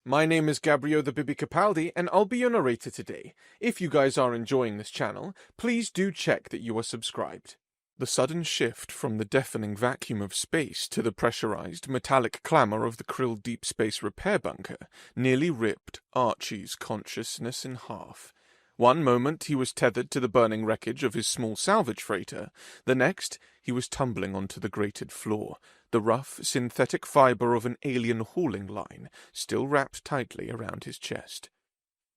My name is Gabriel the Bibi Capaldi, and I'll be your narrator today. If you guys are enjoying this channel, please do check that you are subscribed. The sudden shift from the deafening vacuum of space to the pressurized, metallic clamor of the Kryll deep space repair bunker nearly ripped Archie's consciousness in half. One moment he was tethered to the burning wreckage of his small salvage freighter, the next he was tumbling onto the grated floor, the rough, synthetic fiber of an alien hauling line still wrapped tightly around his chest.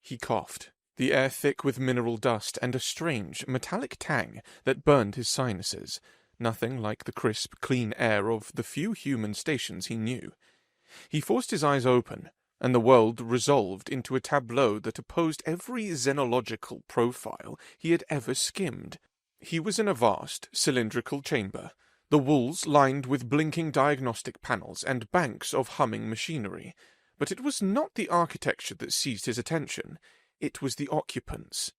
He coughed, the air thick with mineral dust and a strange, metallic tang that burned his sinuses, nothing like the crisp, clean air of the few human stations he knew. He forced his eyes open, and the world resolved into a tableau that opposed every xenological profile he had ever skimmed. He was in a vast, cylindrical chamber, the walls lined with blinking diagnostic panels and banks of humming machinery. But it was not the architecture that seized his attention, it was the occupants.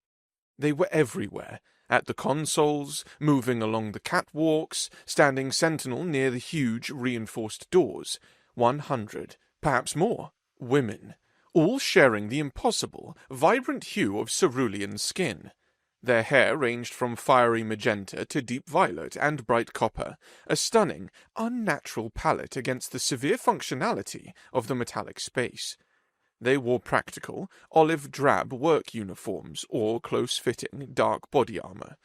They were everywhere, at the consoles, moving along the catwalks, standing sentinel near the huge, reinforced doors. 100, perhaps more. Women, all sharing the impossible, vibrant hue of cerulean skin. Their hair ranged from fiery magenta to deep violet and bright copper, a stunning, unnatural palette against the severe functionality of the metallic space. They wore practical, olive-drab work uniforms or close-fitting, dark body armor.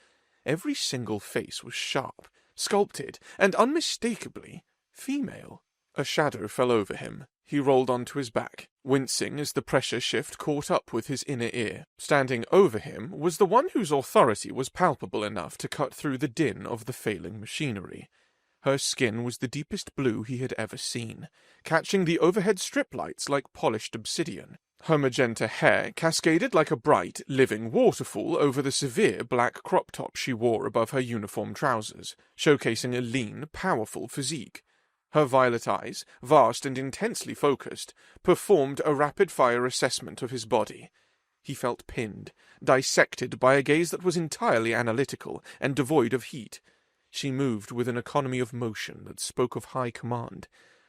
Every single face was sharp, sculpted, and unmistakably female. A shadow fell over him. He rolled onto his back, wincing as the pressure shift caught up with his inner ear. Standing over him was the one whose authority was palpable enough to cut through the din of the failing machinery. Her skin was the deepest blue he had ever seen, catching the overhead strip lights like polished obsidian. Her magenta hair cascaded like a bright, living waterfall over the severe black crop top she wore above her uniform trousers, showcasing a lean, powerful physique. Her violet eyes, vast and intensely focused, performed a rapid-fire assessment of his body. He felt pinned, dissected by a gaze that was entirely analytical and devoid of heat. She moved with an economy of motion that spoke of high command,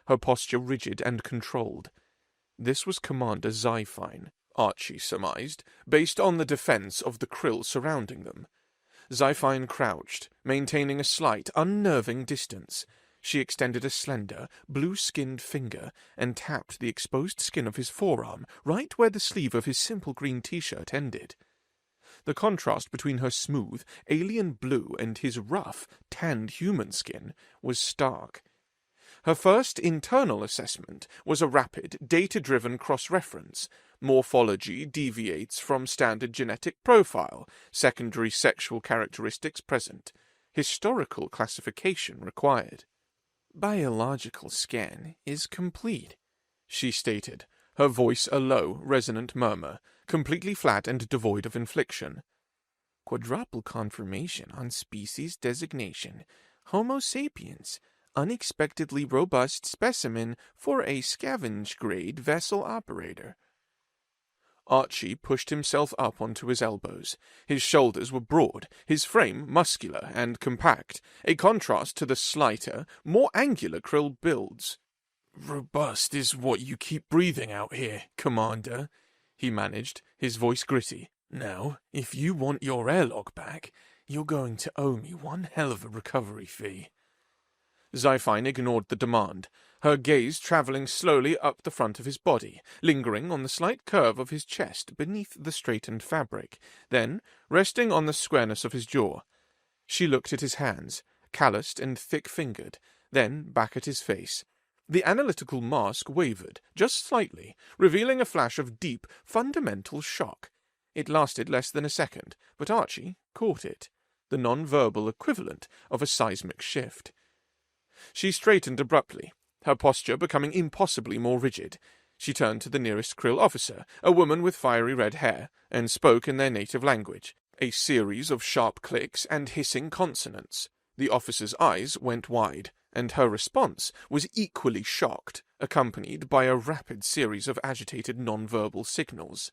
her posture rigid and controlled. This was Commander Zyphine, Archie surmised, based on the defense of the Kryll surrounding them. Zyphine crouched, maintaining a slight, unnerving distance. She extended a slender, blue-skinned finger and tapped the exposed skin of his forearm right where the sleeve of his simple green t-shirt ended. The contrast between her smooth, alien blue and his rough, tanned human skin was stark. Her first internal assessment was a rapid, data-driven cross-reference. Morphology deviates from standard genetic profile, secondary sexual characteristics present. Historical classification required. "Biological scan is complete," she stated, her voice a low, resonant murmur, completely flat and devoid of inflection. "Quadruple confirmation on species designation. Homo sapiens. Unexpectedly robust specimen for a scavenge-grade vessel operator." Archie pushed himself up onto his elbows. His shoulders were broad, his frame muscular and compact, a contrast to the slighter, more angular Kryll builds. "Robust is what you keep breathing out here, Commander," he managed, his voice gritty. "Now, if you want your airlock back, you're going to owe me one hell of a recovery fee." Zyphine ignored the demand, her gaze traveling slowly up the front of his body, lingering on the slight curve of his chest beneath the straightened fabric, then resting on the squareness of his jaw. She looked at his hands, calloused and thick-fingered, then back at his face. The analytical mask wavered, just slightly, revealing a flash of deep, fundamental shock. It lasted less than a second, but Archie caught it, the non-verbal equivalent of a seismic shift. She straightened abruptly, her posture becoming impossibly more rigid. She turned to the nearest Kryll officer, a woman with fiery red hair, and spoke in their native language, a series of sharp clicks and hissing consonants. The officer's eyes went wide, and her response was equally shocked, accompanied by a rapid series of agitated non-verbal signals.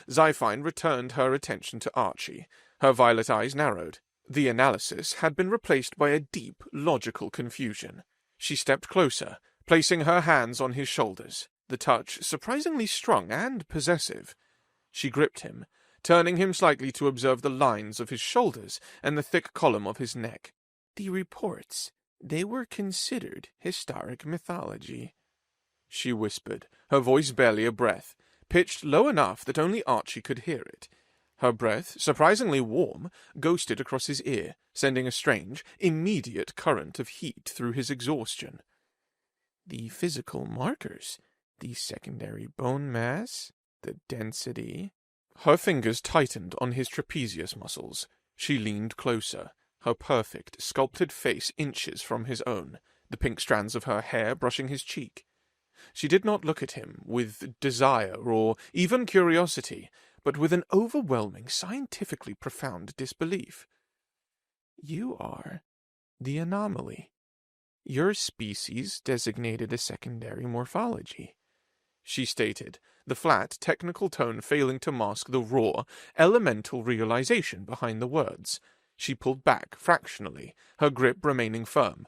Zyphine returned her attention to Archie. Her violet eyes narrowed. The analysis had been replaced by a deep, logical confusion. She stepped closer, placing her hands on his shoulders. the touch surprisingly strong and possessive. She gripped him, turning him slightly to observe the lines of his shoulders and the thick column of his neck. The reports, they were considered historic mythology, she whispered, her voice barely a breath, pitched low enough that only Archie could hear it. Her breath, surprisingly warm, ghosted across his ear, sending a strange, immediate current of heat through his exhaustion. The physical markers, the secondary bone mass, the density. Her fingers tightened on his trapezius muscles. She leaned closer, her perfect, sculpted face inches from his own, the pink strands of her hair brushing his cheek. She did not look at him with desire or even curiosity, but with an overwhelming, scientifically profound disbelief. You are the anomaly. Your species designated a secondary morphology, she stated, the flat, technical tone failing to mask the raw, elemental realization behind the words. She pulled back fractionally, her grip remaining firm.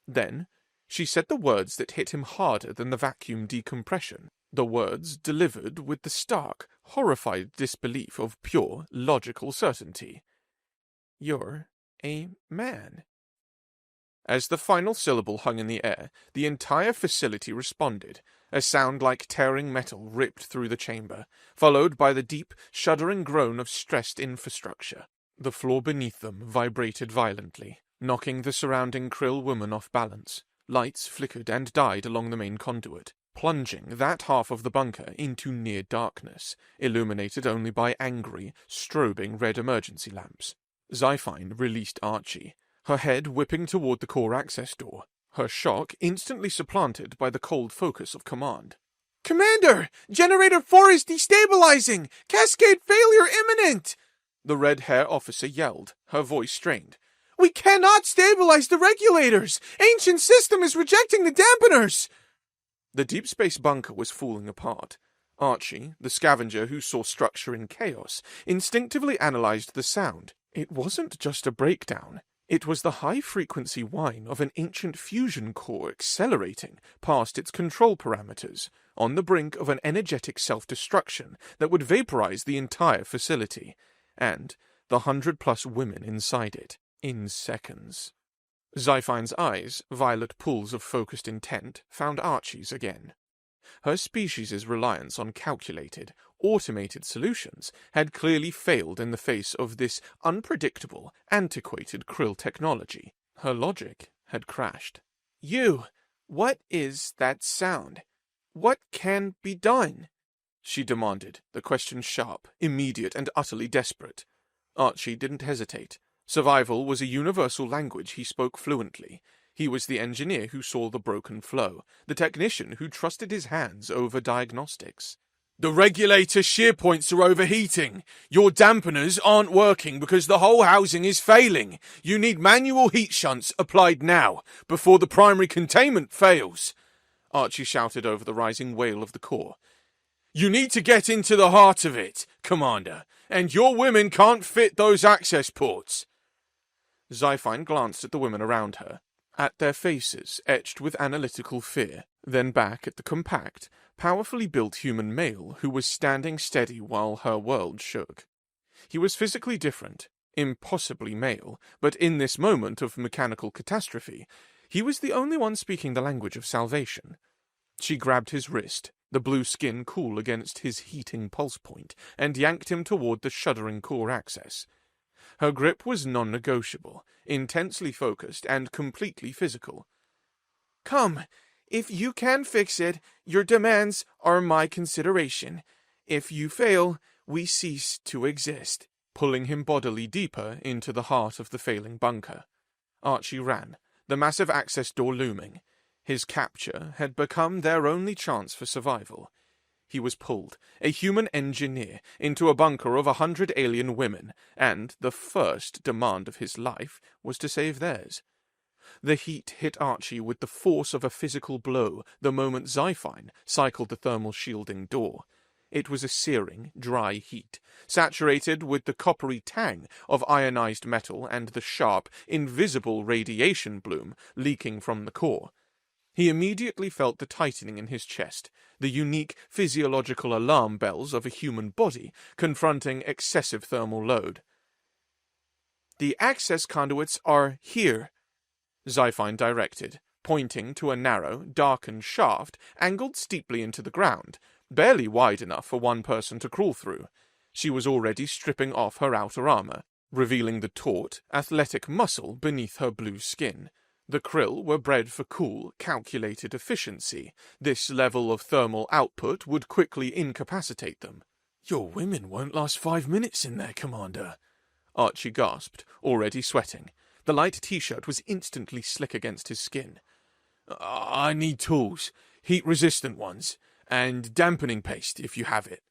Then she said the words that hit him harder than the vacuum decompression, the words delivered with the stark, horrified disbelief of pure, logical certainty. You're a man. As the final syllable hung in the air, the entire facility responded, a sound like tearing metal ripped through the chamber, followed by the deep, shuddering groan of stressed infrastructure. The floor beneath them vibrated violently, knocking the surrounding Kryll woman off balance. Lights flickered and died along the main conduit, plunging that half of the bunker into near darkness, illuminated only by angry, strobing red emergency lamps. Zyphine released Archie, her head whipping toward the core access door, her shock instantly supplanted by the cold focus of command. "Commander! Generator 4 is destabilizing! Cascade failure imminent!" The red-hair officer yelled, her voice strained. "We cannot stabilize the regulators! Ancient system is rejecting the dampeners!" The deep space bunker was falling apart. Archie, the scavenger who saw structure in chaos, instinctively analyzed the sound. It wasn't just a breakdown. It was the high-frequency whine of an ancient fusion core accelerating past its control parameters, on the brink of an energetic self-destruction that would vaporize the entire facility, and the 100+ women inside it, in seconds. Zyphine's eyes, violet pools of focused intent, found Archie's again. Her species' reliance on calculated, automated solutions had clearly failed in the face of this unpredictable, antiquated Kryll technology. Her logic had crashed. What is that sound? What can be done?" she demanded, the question sharp, immediate, and utterly desperate. Archie didn't hesitate. Survival was a universal language he spoke fluently. He was the engineer who saw the broken flow, the technician who trusted his hands over diagnostics. "The regulator shear points are overheating. Your dampeners aren't working because the whole housing is failing. You need manual heat shunts applied now, before the primary containment fails," Archie shouted over the rising wail of the core. "You need to get into the heart of it, Commander, and your women can't fit those access ports." Zyphine glanced at the women around her, at their faces etched with analytical fear, then back at the compact, powerfully built human male who was standing steady while her world shook. He was physically different, impossibly male, but in this moment of mechanical catastrophe, he was the only one speaking the language of salvation. She grabbed his wrist, the blue skin cool against his heating pulse point, and yanked him toward the shuddering core access. Her grip was non-negotiable, intensely focused, and completely physical. "Come, if you can fix it, your demands are my consideration. If you fail, we cease to exist," pulling him bodily deeper into the heart of the failing bunker. Archie ran, the massive access door looming. His capture had become their only chance for survival. He was pulled, a human engineer, into a bunker of 100 alien women, and the first demand of his life was to save theirs. The heat hit Archie with the force of a physical blow the moment Zyphine cycled the thermal shielding door. It was a searing, dry heat, saturated with the coppery tang of ionized metal and the sharp, invisible radiation bloom leaking from the core. He immediately felt the tightening in his chest, the unique physiological alarm bells of a human body confronting excessive thermal load. "The access conduits are here," Zyphine directed, pointing to a narrow, darkened shaft angled steeply into the ground, barely wide enough for one person to crawl through. She was already stripping off her outer armor, revealing the taut, athletic muscle beneath her blue skin. The Kryll were bred for cool, calculated efficiency. This level of thermal output would quickly incapacitate them. "Your women won't last 5 minutes in there, Commander," Archie gasped, already sweating. The light t-shirt was instantly slick against his skin. "I need tools, heat-resistant ones, and dampening paste, if you have it."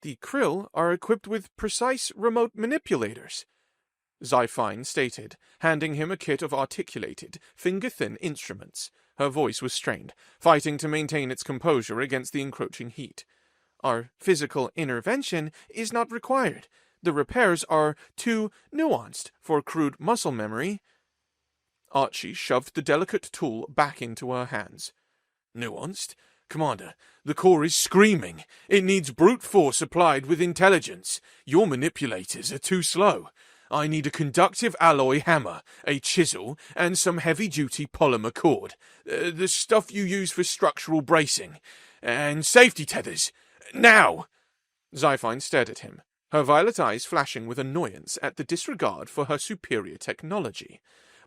"The Kryll are equipped with precise remote manipulators," Zyphine stated, handing him a kit of articulated, finger-thin instruments. Her voice was strained, fighting to maintain its composure against the encroaching heat. "Our physical intervention is not required. The repairs are too nuanced for crude muscle memory." Archie shoved the delicate tool back into her hands. "Nuanced? Commander, the core is screaming. It needs brute force applied with intelligence. Your manipulators are too slow. I need a conductive alloy hammer, a chisel, and some heavy-duty polymer cord. The stuff you use for structural bracing. And safety tethers. Now!" Zyphine stared at him, her violet eyes flashing with annoyance at the disregard for her superior technology.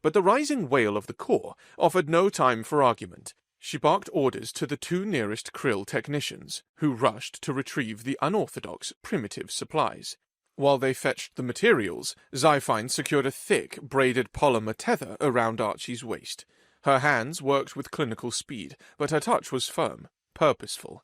But the rising wail of the core offered no time for argument. She barked orders to the 2 nearest Kryll technicians, who rushed to retrieve the unorthodox, primitive supplies. While they fetched the materials, Zyphine secured a thick, braided polymer tether around Archie's waist. Her hands worked with clinical speed, but her touch was firm, purposeful.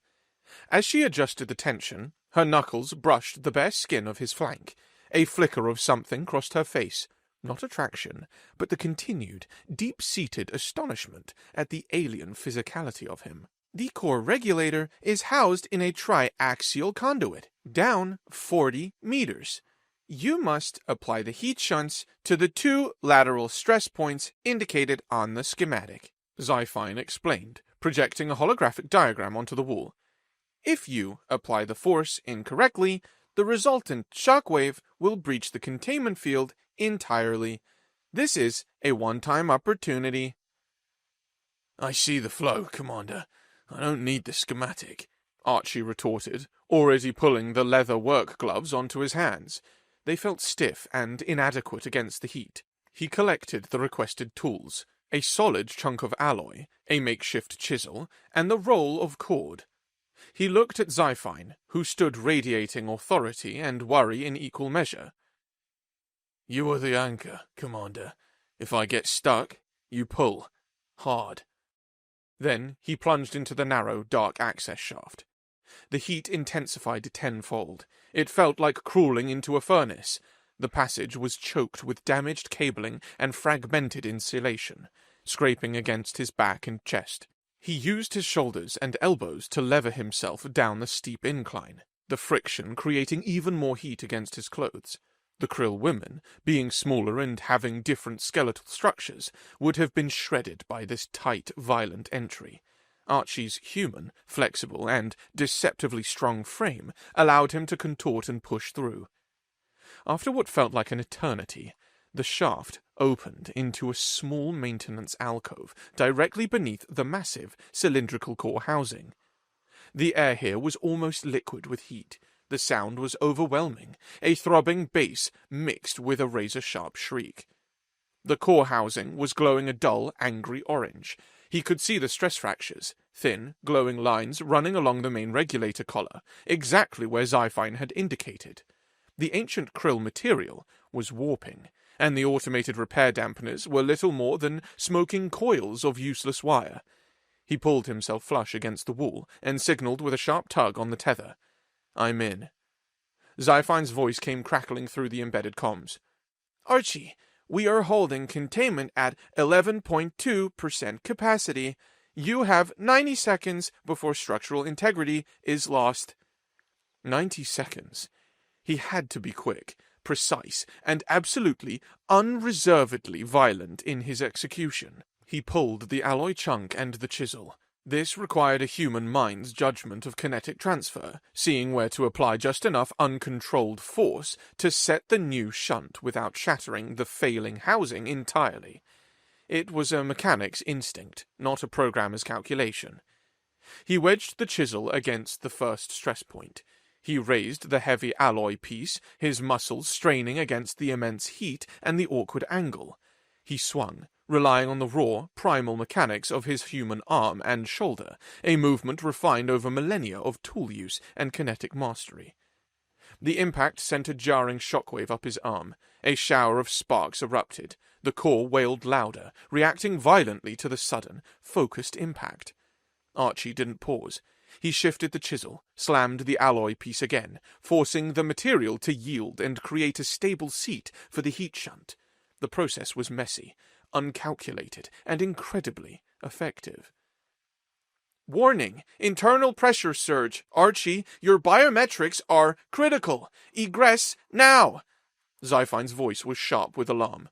As she adjusted the tension, her knuckles brushed the bare skin of his flank. A flicker of something crossed her face. Not attraction, but the continued, deep-seated astonishment at the alien physicality of him. "The core regulator is housed in a triaxial conduit, down 40 meters. You must apply the heat shunts to the 2 lateral stress points indicated on the schematic," Zyphine explained, projecting a holographic diagram onto the wall. "If you apply the force incorrectly, the resultant shockwave will breach the containment field entirely. This is a one-time opportunity." "I see the flow, Commander. I don't need the schematic," Archie retorted, already pulling the leather work gloves onto his hands. They felt stiff and inadequate against the heat. He collected the requested tools, a solid chunk of alloy, a makeshift chisel, and the roll of cord. He looked at Zyphine, who stood radiating authority and worry in equal measure. "You are the anchor, Commander. If I get stuck, you pull. Hard." Then he plunged into the narrow, dark access shaft. The heat intensified tenfold. It felt like crawling into a furnace. The passage was choked with damaged cabling and fragmented insulation, scraping against his back and chest. He used his shoulders and elbows to lever himself down the steep incline, the friction creating even more heat against his clothes. The Kryll women, being smaller and having different skeletal structures, would have been shredded by this tight, violent entry. Archie's human, flexible, and deceptively strong frame allowed him to contort and push through. After what felt like an eternity, the shaft opened into a small maintenance alcove directly beneath the massive, cylindrical core housing. The air here was almost liquid with heat. The sound was overwhelming, a throbbing bass mixed with a razor-sharp shriek. The core housing was glowing a dull, angry orange. He could see the stress fractures, thin, glowing lines running along the main regulator collar, exactly where Zyphine had indicated. The ancient Kryll material was warping, and the automated repair dampeners were little more than smoking coils of useless wire. He pulled himself flush against the wall and signaled with a sharp tug on the tether. "I'm in." Zyphine's voice came crackling through the embedded comms. "Archie, we are holding containment at 11.2% capacity. You have 90 seconds before structural integrity is lost." 90 seconds. He had to be quick, precise, and absolutely, unreservedly violent in his execution. He pulled the alloy chunk and the chisel. This required a human mind's judgment of kinetic transfer, seeing where to apply just enough uncontrolled force to set the new shunt without shattering the failing housing entirely. It was a mechanic's instinct, not a programmer's calculation. He wedged the chisel against the first stress point. He raised the heavy alloy piece, his muscles straining against the immense heat and the awkward angle. He swung, relying on the raw, primal mechanics of his human arm and shoulder, a movement refined over millennia of tool use and kinetic mastery. The impact sent a jarring shockwave up his arm. A shower of sparks erupted. The core wailed louder, reacting violently to the sudden, focused impact. Archie didn't pause. He shifted the chisel, slammed the alloy piece again, forcing the material to yield and create a stable seat for the heat shunt. The process was messy, uncalculated, and incredibly effective. Warning! Internal pressure surge. Archie, your biometrics are critical. Egress now! Zyphine's voice was sharp with alarm.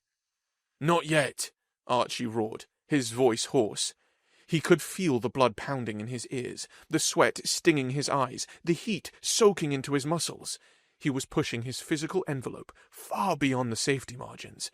Not yet, Archie roared, his voice hoarse. He could feel the blood pounding in his ears, the sweat stinging his eyes, the heat soaking into his muscles. He was pushing his physical envelope far beyond the safety margins.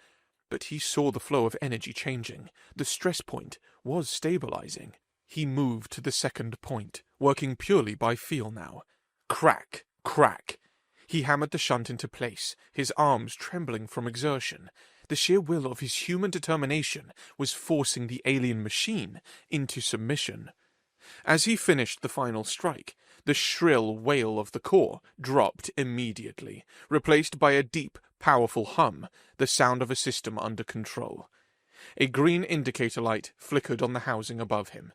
But he saw the flow of energy changing. The stress point was stabilizing. He moved to the second point, working purely by feel now. Crack, crack. He hammered the shunt into place, his arms trembling from exertion. The sheer will of his human determination was forcing the alien machine into submission. As he finished the final strike, the shrill wail of the core dropped immediately, replaced by a deep, powerful hum, the sound of a system under control. A green indicator light flickered on the housing above him.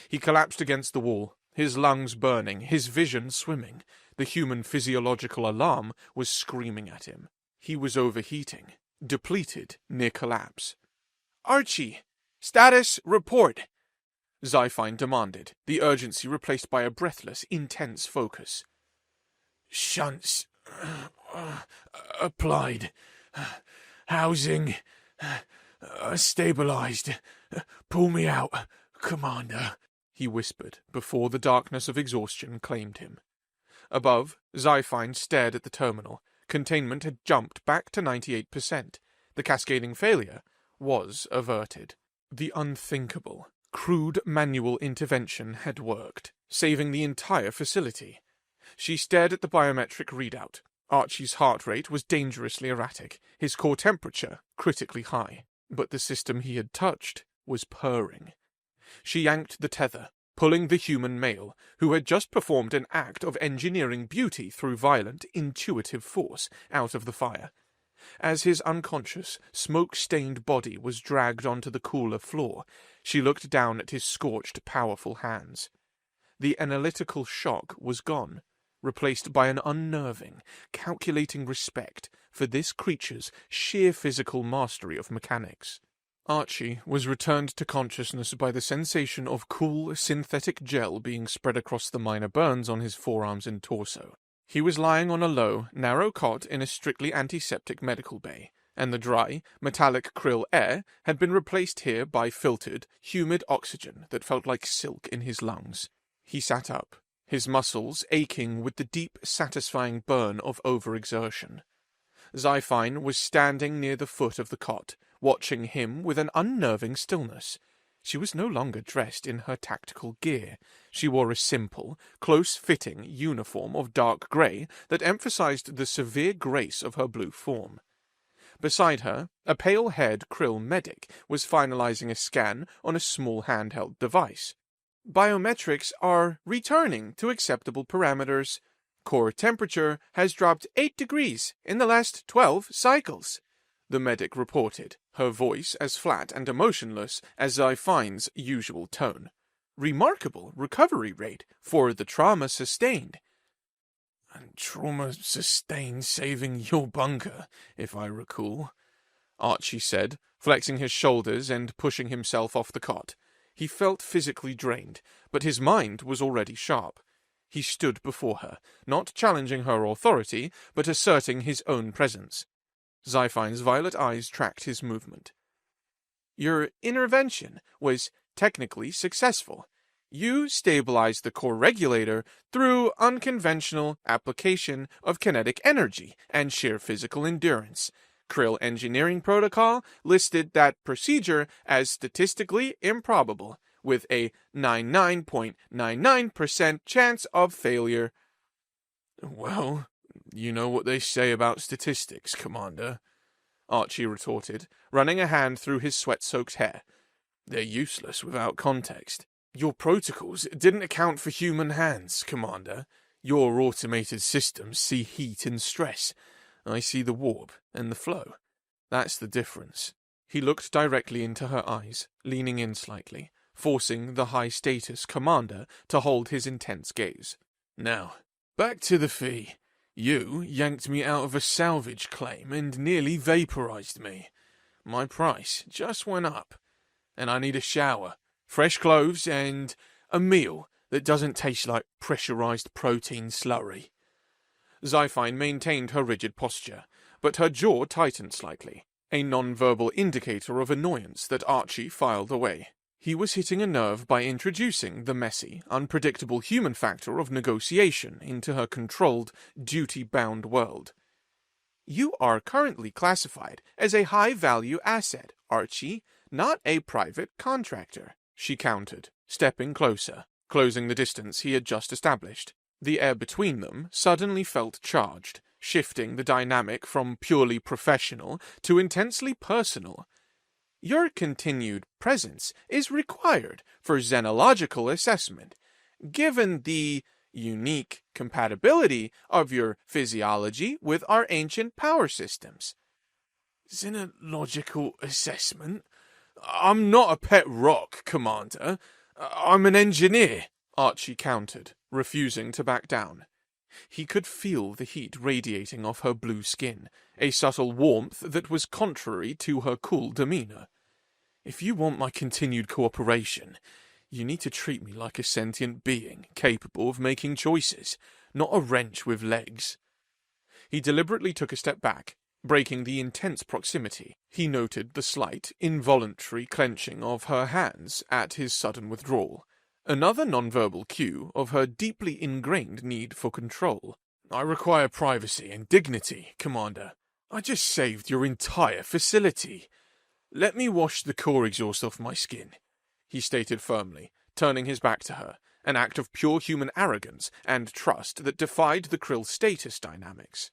He collapsed against the wall, his lungs burning, his vision swimming. The human physiological alarm was screaming at him. He was overheating, depleted, near collapse. Archie! Status report! Zyphine demanded, the urgency replaced by a breathless, intense focus. Shunts applied. Housing stabilized. Pull me out, Commander, he whispered before the darkness of exhaustion claimed him. Above, Zyphine stared at the terminal. Containment had jumped back to 98%. The cascading failure was averted. The unthinkable, crude manual intervention had worked, saving the entire facility. She stared at the biometric readout. Archie's heart rate was dangerously erratic, his core temperature critically high. But the system he had touched was purring. She yanked the tether, pulling the human male, who had just performed an act of engineering beauty through violent, intuitive force, out of the fire. As his unconscious, smoke-stained body was dragged onto the cooler floor, she looked down at his scorched, powerful hands. The analytical shock was gone, replaced by an unnerving, calculating respect for this creature's sheer physical mastery of mechanics. Archie was returned to consciousness by the sensation of cool, synthetic gel being spread across the minor burns on his forearms and torso. He was lying on a low, narrow cot in a strictly antiseptic medical bay, and the dry, metallic Kryll air had been replaced here by filtered, humid oxygen that felt like silk in his lungs. He sat up, his muscles aching with the deep, satisfying burn of overexertion. Zyphine was standing near the foot of the cot, watching him with an unnerving stillness. She was no longer dressed in her tactical gear. She wore a simple, close-fitting uniform of dark grey that emphasized the severe grace of her blue form. Beside her, a pale-haired Kryll medic was finalizing a scan on a small handheld device. Biometrics are returning to acceptable parameters. Core temperature has dropped 8 degrees in the last 12 cycles, the medic reported, her voice as flat and emotionless as Zyphine's usual tone. Remarkable recovery rate for the trauma sustained. And trauma sustained saving your bunker, if I recall, Archie said, flexing his shoulders and pushing himself off the cot. He felt physically drained, but his mind was already sharp. He stood before her, not challenging her authority, but asserting his own presence. Zyphine's violet eyes tracked his movement. Your intervention was technically successful. You stabilized the core regulator through unconventional application of kinetic energy and sheer physical endurance. Kryll Engineering Protocol listed that procedure as statistically improbable, with a 99.99% chance of failure. Well, you know what they say about statistics, Commander, Archie retorted, running a hand through his sweat-soaked hair. They're useless without context. Your protocols didn't account for human hands, Commander. Your automated systems see heat and stress. I see the warp and the flow. That's the difference. He looked directly into her eyes, leaning in slightly, forcing the high-status commander to hold his intense gaze. Now, back to the fee. You yanked me out of a salvage claim and nearly vaporized me. My price just went up. And I need a shower, fresh clothes, and a meal that doesn't taste like pressurized protein slurry. Zyphine maintained her rigid posture, but her jaw tightened slightly, a non-verbal indicator of annoyance that Archie filed away. He was hitting a nerve by introducing the messy, unpredictable human factor of negotiation into her controlled, duty-bound world. You are currently classified as a high-value asset, Archie, not a private contractor, she countered, stepping closer, closing the distance he had just established. The air between them suddenly felt charged, shifting the dynamic from purely professional to intensely personal. Your continued presence is required for xenological assessment, given the unique compatibility of your physiology with our ancient power systems. Xenological assessment? I'm not a pet rock, Commander. I'm an engineer, Archie countered, refusing to back down. He could feel the heat radiating off her blue skin, a subtle warmth that was contrary to her cool demeanor. If you want my continued cooperation, you need to treat me like a sentient being capable of making choices, not a wrench with legs. He deliberately took a step back, breaking the intense proximity. He noted the slight, involuntary clenching of her hands at his sudden withdrawal, another nonverbal cue of her deeply ingrained need for control. I require privacy and dignity, Commander. I just saved your entire facility. Let me wash the core exhaust off my skin, he stated firmly, turning his back to her, an act of pure human arrogance and trust that defied the Kryll status dynamics.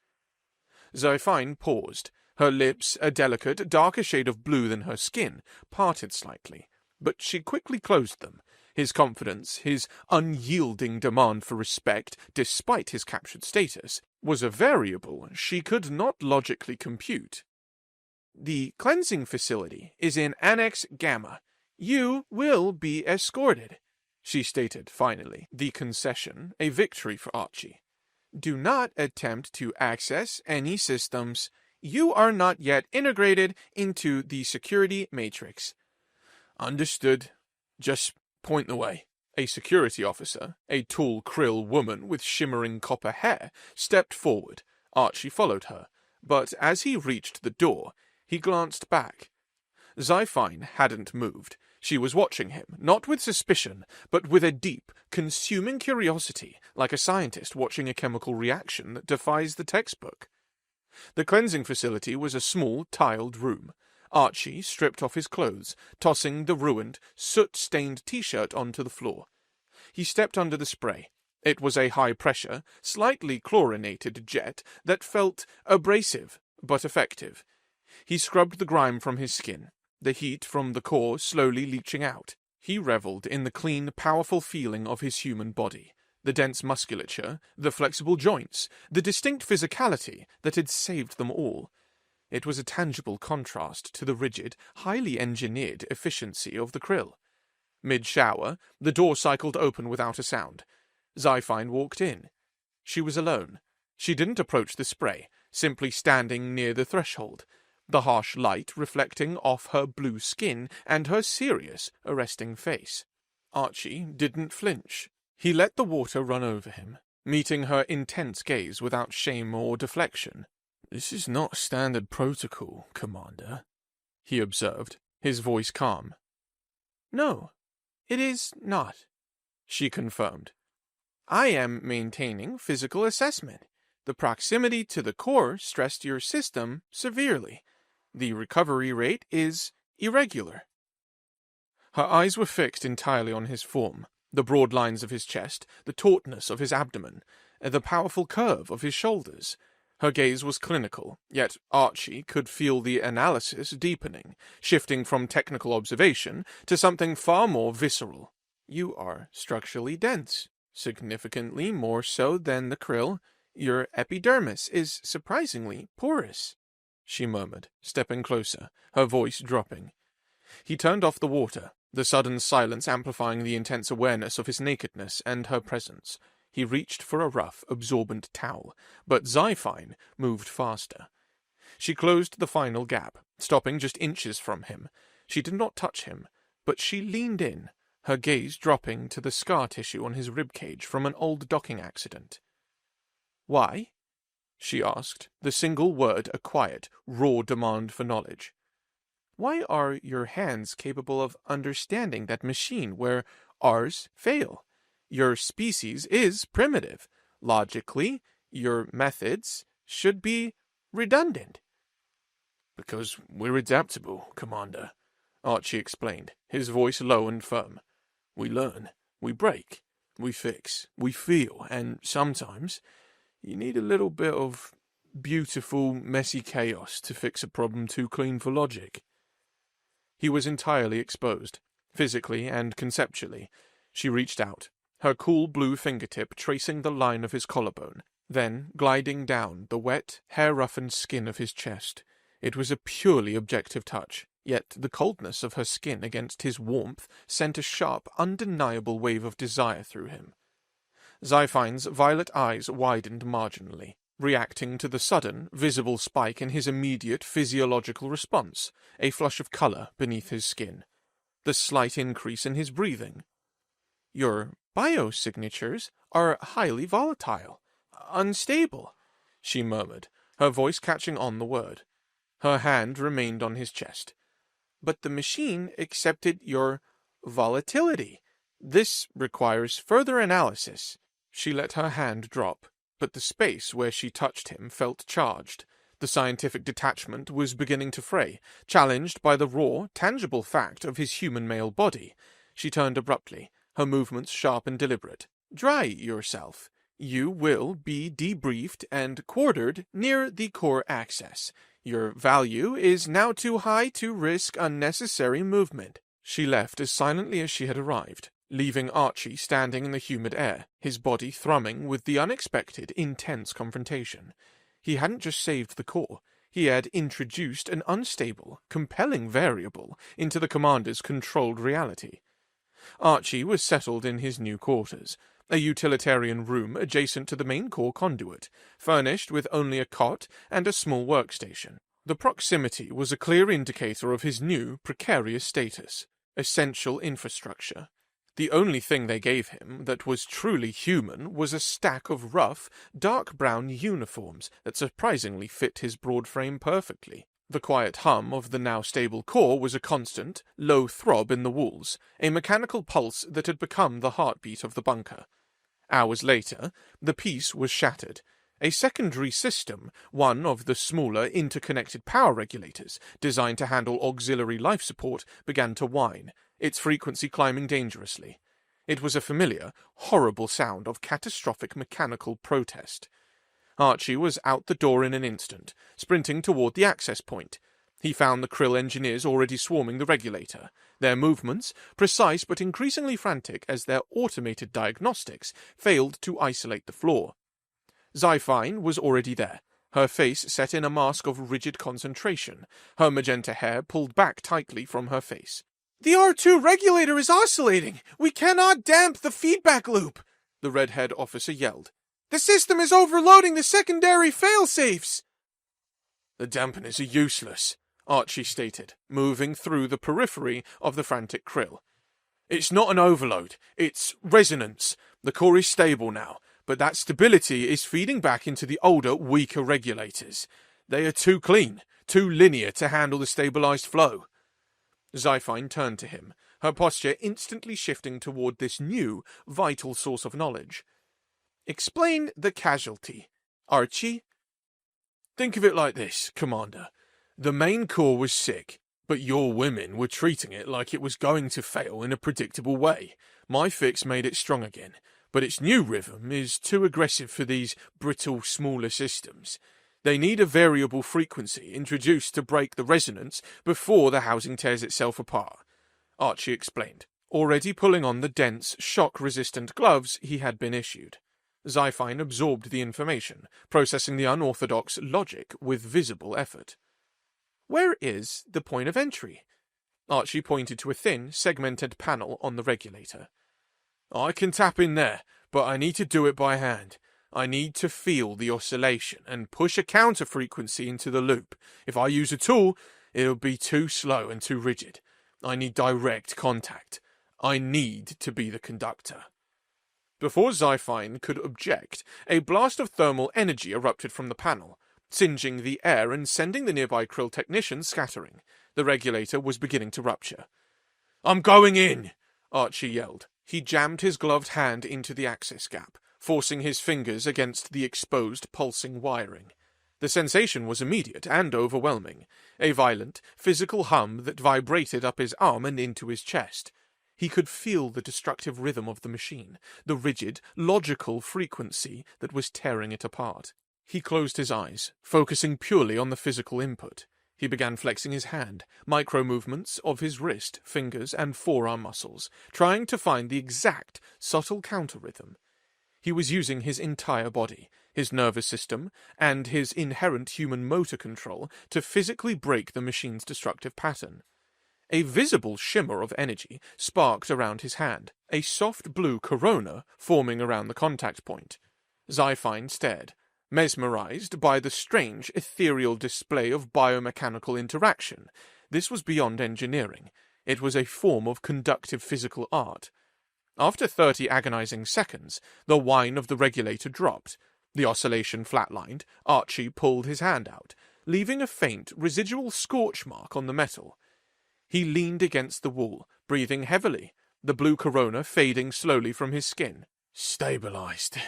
Zyphine paused, her lips, a delicate, darker shade of blue than her skin, parted slightly, but she quickly closed them. His confidence, his unyielding demand for respect, despite his captured status, was a variable she could not logically compute. The cleansing facility is in Annex Gamma. You will be escorted, she stated finally, the concession a victory for Archie. Do not attempt to access any systems. You are not yet integrated into the security matrix. Understood. Just point the way. A security officer, a tall Kryll woman with shimmering copper hair, stepped forward. Archie followed her, but as he reached the door, he glanced back. Zyphine hadn't moved. She was watching him, not with suspicion, but with a deep, consuming curiosity, like a scientist watching a chemical reaction that defies the textbook. The cleansing facility was a small, tiled room. Archie stripped off his clothes, tossing the ruined, soot-stained t-shirt onto the floor. He stepped under the spray. It was a high-pressure, slightly chlorinated jet that felt abrasive, but effective. He scrubbed the grime from his skin, the heat from the core slowly leaching out. He reveled in the clean, powerful feeling of his human body, the dense musculature, the flexible joints, the distinct physicality that had saved them all. It was a tangible contrast to the rigid, highly engineered efficiency of the Kryll. Mid-shower, the door cycled open without a sound. Zyphine walked in. She was alone. She didn't approach the spray, simply standing near the threshold, the harsh light reflecting off her blue skin and her serious, arresting face. Archie didn't flinch. He let the water run over him, meeting her intense gaze without shame or deflection. This is not standard protocol, Commander, he observed, his voice calm. "No, it is not," she confirmed. "I am maintaining physical assessment. The proximity to the core stressed your system severely. The recovery rate is irregular." Her eyes were fixed entirely on his form, the broad lines of his chest, the tautness of his abdomen, the powerful curve of his shoulders. Her gaze was clinical, yet Archie could feel the analysis deepening, shifting from technical observation to something far more visceral. "You are structurally dense, significantly more so than the Kryll. Your epidermis is surprisingly porous," she murmured, stepping closer, her voice dropping. He turned off the water, the sudden silence amplifying the intense awareness of his nakedness and her presence. He reached for a rough, absorbent towel, but Zyphine moved faster. She closed the final gap, stopping just inches from him. She did not touch him, but she leaned in, her gaze dropping to the scar tissue on his ribcage from an old docking accident. "Why?" she asked, the single word a quiet, raw demand for knowledge. "Why are your hands capable of understanding that machine where ours fail? Your species is primitive. Logically, your methods should be redundant." "Because we're adaptable, Commander," Archie explained, his voice low and firm. "We learn, we break, we fix, we feel, and sometimes you need a little bit of beautiful, messy chaos to fix a problem too clean for logic." He was entirely exposed, physically and conceptually. She reached out, her cool blue fingertip tracing the line of his collarbone, then gliding down the wet, hair-roughened skin of his chest. It was a purely objective touch, yet the coldness of her skin against his warmth sent a sharp, undeniable wave of desire through him. Zyphine's violet eyes widened marginally, reacting to the sudden, visible spike in his immediate physiological response, a flush of color beneath his skin, the slight increase in his breathing. "Your biosignatures are highly volatile, unstable," she murmured, her voice catching on the word. Her hand remained on his chest. "But the machine accepted your volatility. This requires further analysis." She let her hand drop, but the space where she touched him felt charged. The scientific detachment was beginning to fray, challenged by the raw, tangible fact of his human male body. She turned abruptly, her movements sharp and deliberate. "Dry yourself. You will be debriefed and quartered near the core axis. Your value is now too high to risk unnecessary movement." She left as silently as she had arrived, leaving Archie standing in the humid air, his body thrumming with the unexpected, intense confrontation. He hadn't just saved the core, he had introduced an unstable, compelling variable into the commander's controlled reality. Archie was settled in his new quarters, a utilitarian room adjacent to the main core conduit, furnished with only a cot and a small workstation. The proximity was a clear indicator of his new, precarious status, essential infrastructure. The only thing they gave him that was truly human was a stack of rough, dark brown uniforms that surprisingly fit his broad frame perfectly. The quiet hum of the now stable core was a constant, low throb in the walls, a mechanical pulse that had become the heartbeat of the bunker. Hours later, the peace was shattered. A secondary system, one of the smaller interconnected power regulators, designed to handle auxiliary life support, began to whine, its frequency climbing dangerously. It was a familiar, horrible sound of catastrophic mechanical protest. Archie was out the door in an instant, sprinting toward the access point. He found the Kryll engineers already swarming the regulator, their movements precise but increasingly frantic as their automated diagnostics failed to isolate the flaw. Zyphine was already there, her face set in a mask of rigid concentration, her magenta hair pulled back tightly from her face. "The R2 regulator is oscillating! We cannot damp the feedback loop!" the red-haired officer yelled. "The system is overloading the secondary failsafes!" "The dampeners are useless," Archie stated, moving through the periphery of the frantic Kryll. "It's not an overload, it's resonance. The core is stable now, but that stability is feeding back into the older, weaker regulators. They are too clean, too linear to handle the stabilized flow." Zyphine turned to him, her posture instantly shifting toward this new, vital source of knowledge. Explain the casualty, Archie. Think of it like this, Commander. The main core was sick, but your women were treating it like it was going to fail in a predictable way. My fix made it strong again, but its new rhythm is too aggressive for these brittle, smaller systems. They need a variable frequency introduced to break the resonance before the housing tears itself apart, Archie explained, already pulling on the dense, shock-resistant gloves he had been issued. Zyphine absorbed the information, processing the unorthodox logic with visible effort. Where is the point of entry? Archie pointed to a thin, segmented panel on the regulator. I can tap in there, but I need to do it by hand. I need to feel the oscillation and push a counter frequency into the loop. If I use a tool, it'll be too slow and too rigid. I need direct contact. I need to be the conductor. Before Zyphine could object, a blast of thermal energy erupted from the panel, singeing the air and sending the nearby Kryll technician scattering. The regulator was beginning to rupture. I'm going in, Archie yelled. He jammed his gloved hand into the access gap, forcing his fingers against the exposed, pulsing wiring. The sensation was immediate and overwhelming, a violent, physical hum that vibrated up his arm and into his chest. He could feel the destructive rhythm of the machine, the rigid, logical frequency that was tearing it apart. He closed his eyes, focusing purely on the physical input. He began flexing his hand, micro-movements of his wrist, fingers, and forearm muscles, trying to find the exact, subtle counter-rhythm. He was using his entire body, his nervous system, and his inherent human motor control to physically break the machine's destructive pattern. A visible shimmer of energy sparked around his hand, a soft blue corona forming around the contact point. Zyphine stared, mesmerized by the strange, ethereal display of biomechanical interaction. This was beyond engineering. It was a form of conductive physical art. After 30 agonizing seconds, the whine of the regulator dropped. The oscillation flatlined. Archie pulled his hand out, leaving a faint, residual scorch mark on the metal. He leaned against the wall, breathing heavily, the blue corona fading slowly from his skin. Stabilized,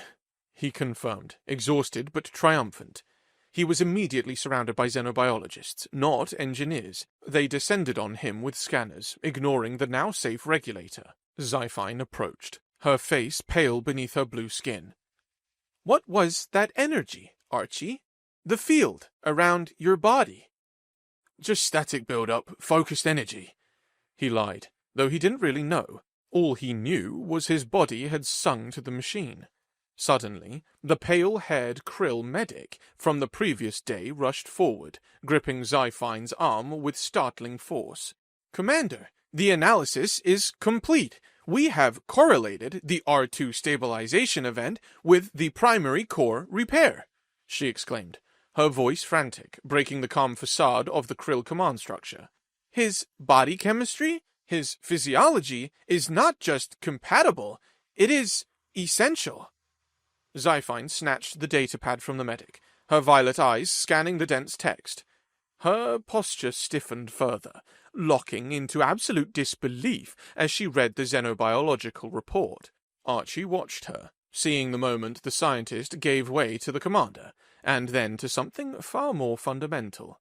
he confirmed, exhausted but triumphant. He was immediately surrounded by xenobiologists, not engineers. They descended on him with scanners, ignoring the now safe regulator. Zyphine approached, her face pale beneath her blue skin. What was that energy, Archie? The field around your body? Just static build-up, focused energy. He lied, though he didn't really know. All he knew was his body had sung to the machine. Suddenly, the pale-haired Kryll medic from the previous day rushed forward, gripping Zyphine's arm with startling force. Commander, the analysis is complete. We have correlated the R2 stabilization event with the primary core repair, she exclaimed, her voice frantic, breaking the calm facade of the Kryll command structure. His body chemistry, his physiology, is not just compatible, it is essential. Zyphine snatched the datapad from the medic, her violet eyes scanning the dense text. Her posture stiffened further, locking into absolute disbelief as she read the xenobiological report. Archie watched her, seeing the moment the scientist gave way to the commander, and then to something far more fundamental.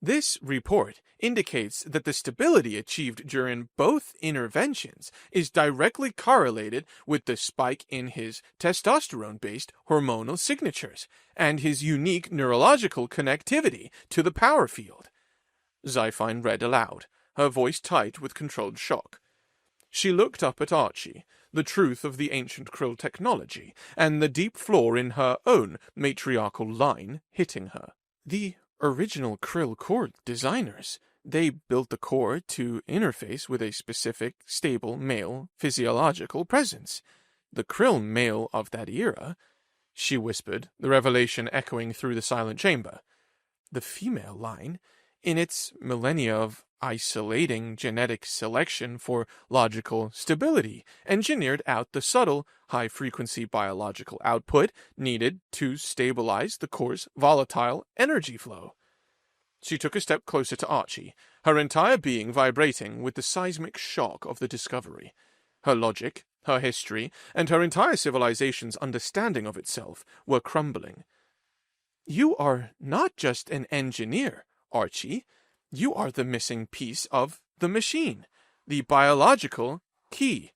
This report indicates that the stability achieved during both interventions is directly correlated with the spike in his testosterone-based hormonal signatures and his unique neurological connectivity to the power field. Zyphine read aloud, her voice tight with controlled shock. She looked up at Archie, the truth of the ancient Kryll technology, and the deep flaw in her own matriarchal line hitting her. The original Kryll core designers, they built the core to interface with a specific, stable male physiological presence. The Kryll male of that era, she whispered, the revelation echoing through the silent chamber. The female line, in its millennia of isolating genetic selection for logical stability, engineered out the subtle, high-frequency biological output needed to stabilize the core's volatile energy flow. She took a step closer to Archie, her entire being vibrating with the seismic shock of the discovery. Her logic, her history, and her entire civilization's understanding of itself were crumbling. You are not just an engineer, Archie. You are the missing piece of the machine, the biological key,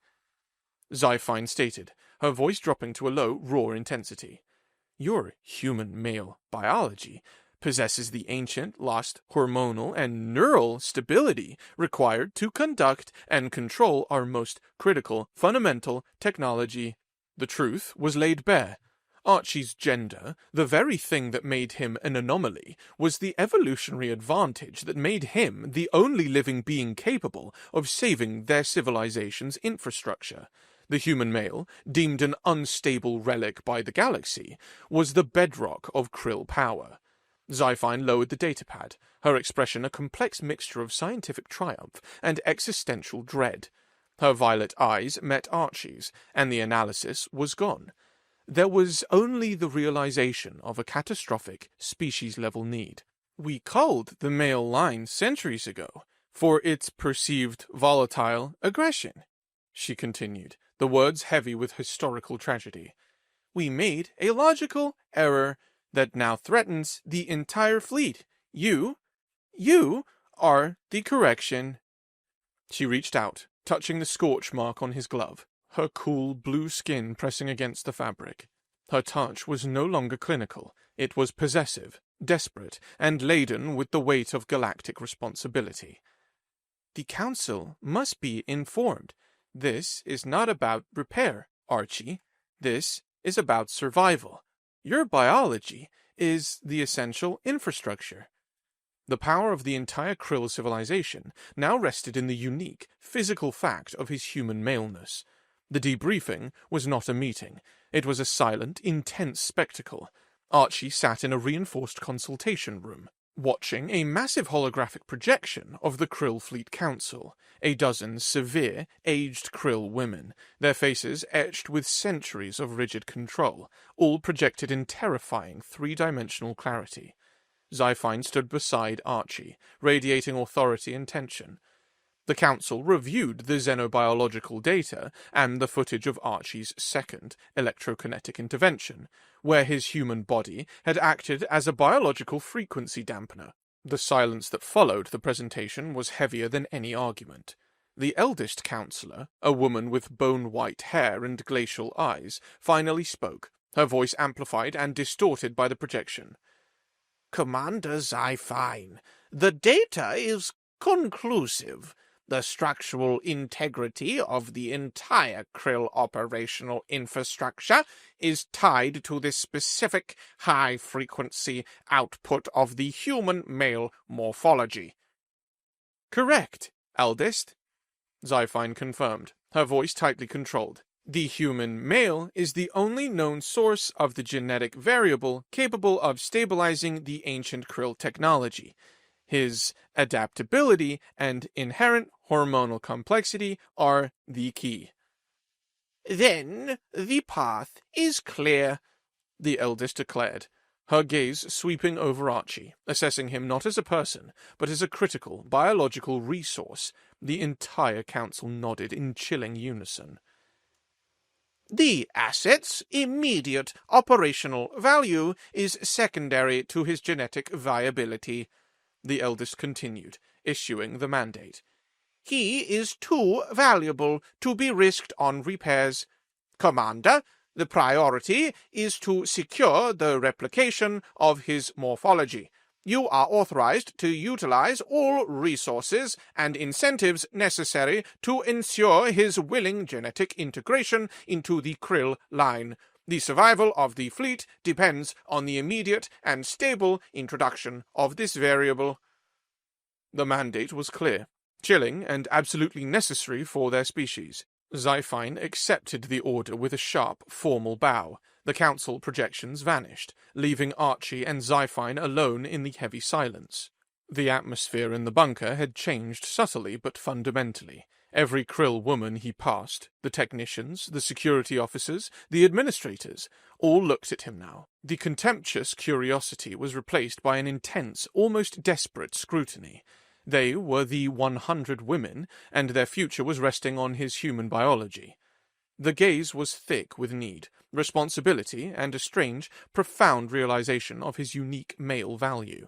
Zyphine stated, her voice dropping to a low, raw intensity. Your human male biology possesses the ancient, lost hormonal and neural stability required to conduct and control our most critical, fundamental technology. The truth was laid bare. Archie's gender, the very thing that made him an anomaly, was the evolutionary advantage that made him the only living being capable of saving their civilization's infrastructure. The human male, deemed an unstable relic by the galaxy, was the bedrock of Kryll power. Zyphine lowered the datapad, her expression a complex mixture of scientific triumph and existential dread. Her violet eyes met Archie's, and the analysis was gone. There was only the realization of a catastrophic species-level need. We culled the male line centuries ago for its perceived volatile aggression, she continued, the words heavy with historical tragedy. We made a logical error that now threatens the entire fleet. You are the correction. She reached out, touching the scorch mark on his glove, her cool blue skin pressing against the fabric. Her touch was no longer clinical. It was possessive, desperate, and laden with the weight of galactic responsibility. The Council must be informed. This is not about repair, Archie. This is about survival. Your biology is the essential infrastructure. The power of the entire Kryll civilization now rested in the unique, physical fact of his human maleness. The debriefing was not a meeting. It was a silent, intense spectacle. Archie sat in a reinforced consultation room, watching a massive holographic projection of the Kryll Fleet Council, a dozen severe, aged Kryll women, their faces etched with centuries of rigid control, all projected in terrifying three-dimensional clarity. Zyphine stood beside Archie, radiating authority and tension. The Council reviewed the xenobiological data and the footage of Archie's second electrokinetic intervention, where his human body had acted as a biological frequency dampener. The silence that followed the presentation was heavier than any argument. The eldest councillor, a woman with bone-white hair and glacial eyes, finally spoke, her voice amplified and distorted by the projection. Commander Zyphine, the data is conclusive. The structural integrity of the entire Kryll operational infrastructure is tied to this specific high-frequency output of the human male morphology. Correct, eldest, Zyphine confirmed, her voice tightly controlled. The human male is the only known source of the genetic variable capable of stabilizing the ancient Kryll technology. His adaptability and inherent hormonal complexity are the key. Then the path is clear, the eldest declared, her gaze sweeping over Archie, assessing him not as a person, but as a critical, biological resource. The entire council nodded in chilling unison. The asset's immediate operational value is secondary to his genetic viability, the eldest continued, issuing the mandate. He is too valuable to be risked on repairs. Commander, the priority is to secure the replication of his morphology. You are authorized to utilize all resources and incentives necessary to ensure his willing genetic integration into the Kryll line. The survival of the fleet depends on the immediate and stable introduction of this variable. The mandate was clear, chilling, and absolutely necessary for their species. Zyphine accepted the order with a sharp, formal bow. The council projections vanished, leaving Archie and Zyphine alone in the heavy silence. The atmosphere in the bunker had changed subtly but fundamentally. Every Kryll woman he passed, the technicians, the security officers, the administrators, all looked at him now. The contemptuous curiosity was replaced by an intense, almost desperate scrutiny. They were the 100 women, and their future was resting on his human biology. The gaze was thick with need, responsibility, and a strange, profound realization of his unique male value.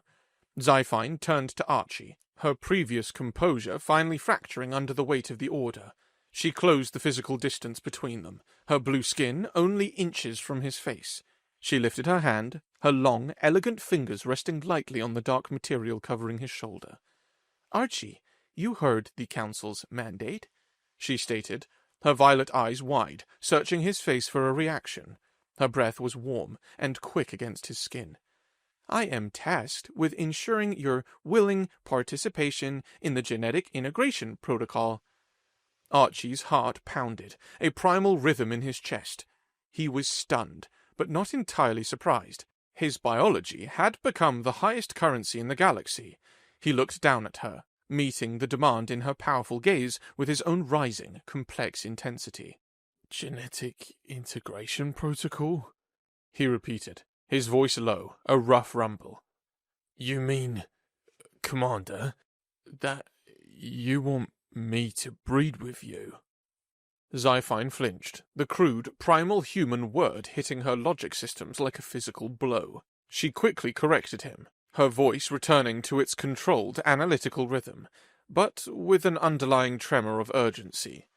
Zyphine turned to Archie, her previous composure finally fracturing under the weight of the order. She closed the physical distance between them, her blue skin only inches from his face. She lifted her hand, her long, elegant fingers resting lightly on the dark material covering his shoulder. "Archie, you heard the Council's mandate," she stated, her violet eyes wide, searching his face for a reaction. Her breath was warm and quick against his skin. "I am tasked with ensuring your willing participation in the genetic integration protocol." Archie's heart pounded, a primal rhythm in his chest. He was stunned, but not entirely surprised. His biology had become the highest currency in the galaxy. He looked down at her, meeting the demand in her powerful gaze with his own rising, complex intensity. "Genetic integration protocol?" he repeated, his voice low, a rough rumble. "You mean, Commander, that you want me to breed with you?" Zyphine flinched, the crude, primal human word hitting her logic systems like a physical blow. She quickly corrected him, her voice returning to its controlled, analytical rhythm, but with an underlying tremor of urgency.